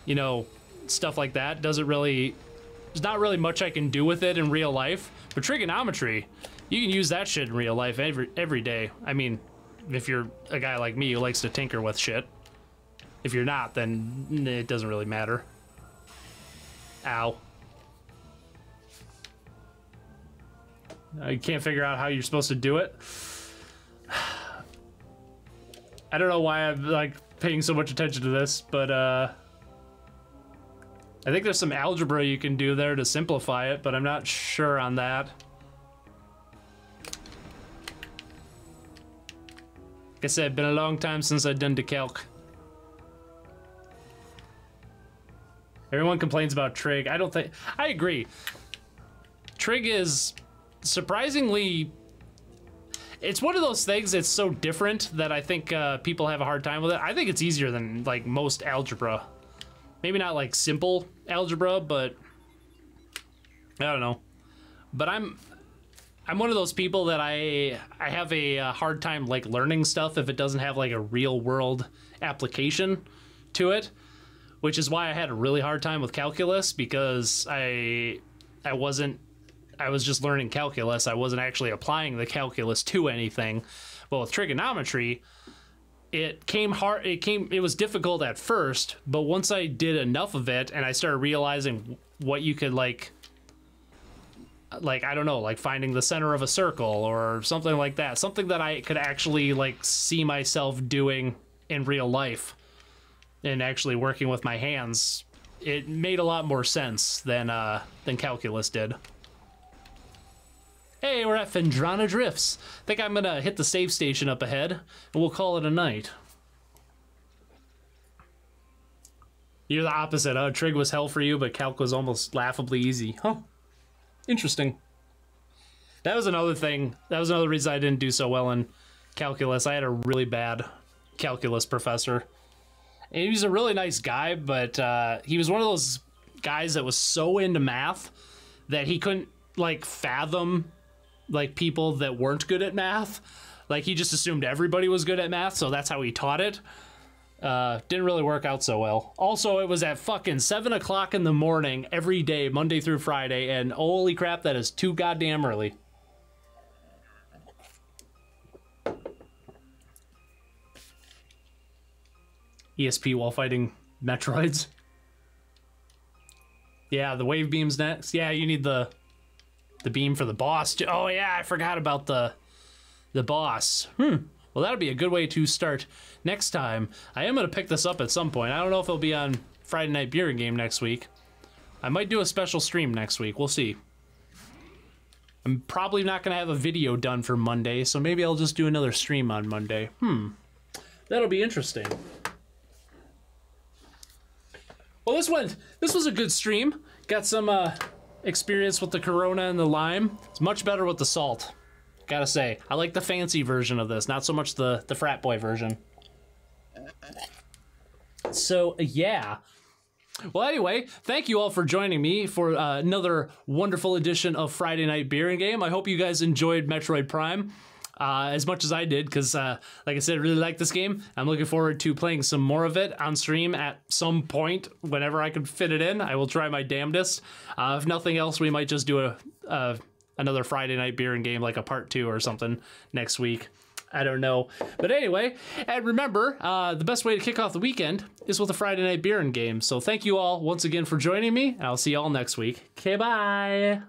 you know, stuff like that doesn't really, there's not really much I can do with it in real life. But trigonometry, you can use that shit in real life every day. I mean, if you're a guy like me who likes to tinker with shit. If you're not, then it doesn't really matter. Ow. I can't figure out how you're supposed to do it. I don't know why I'm like paying so much attention to this, but I think there's some algebra you can do there to simplify it, but I'm not sure on that. Like I said, it's been a long time since I've done decalc. Everyone complains about trig. I don't think... I agree. Trig is surprisingly... It's one of those things that's so different that I think people have a hard time with it. I think it's easier than, like, most algebra. Maybe not, like, simple algebra, but... I don't know. But I'm one of those people that I have a hard time, like, learning stuff if it doesn't have, like, a real-world application to it. Which is why I had a really hard time with calculus, because I was just learning calculus. I wasn't actually applying the calculus to anything. But with trigonometry, it was difficult at first, but once I did enough of it and I started realizing what you could like I don't know, like finding the center of a circle or something like that, something that I could actually like see myself doing in real life and actually working with my hands, it made a lot more sense than calculus did. Hey, we're at Fendrana Drifts. Think I'm gonna hit the save station up ahead, and we'll call it a night. You're the opposite, huh? Trig was hell for you, but calc was almost laughably easy. Huh. Interesting. That was another thing. That was another reason I didn't do so well in calculus. I had a really bad calculus professor. And he was a really nice guy, but he was one of those guys that was so into math that he couldn't, like, fathom, like, people that weren't good at math. Like, he just assumed everybody was good at math, so that's how he taught it. Didn't really work out so well. Also, it was at fucking 7 o'clock in the morning every day, Monday through Friday, and holy crap, that is too goddamn early. ESP while fighting Metroids. Yeah, the wave beam's next. Yeah, you need the beam for the boss. Oh yeah, I forgot about the boss. Well, that'll be a good way to start next time. I am going to pick this up at some point. I don't know if it'll be on Friday Night Beer and Game next week. I might do a special stream next week. We'll see. I'm probably not going to have a video done for Monday, so maybe I'll just do another stream on Monday. That'll be interesting. Well, this was a good stream. Got some experience with the Corona and the lime. It's much better with the salt, gotta say. I like the fancy version of this, not so much the frat boy version. So, yeah. Well, anyway, thank you all for joining me for another wonderful edition of Friday Night Beer and Game. I hope you guys enjoyed Metroid Prime as much as I did, because, like I said, I really like this game. I'm looking forward to playing some more of it on stream at some point, whenever I can fit it in. I will try my damnedest. If nothing else, we might just do another Friday Night Beer and Game, like a part 2 or something next week. I don't know. But anyway, and remember, the best way to kick off the weekend is with a Friday Night Beer and Game. So thank you all once again for joining me, and I'll see you all next week. Okay, bye!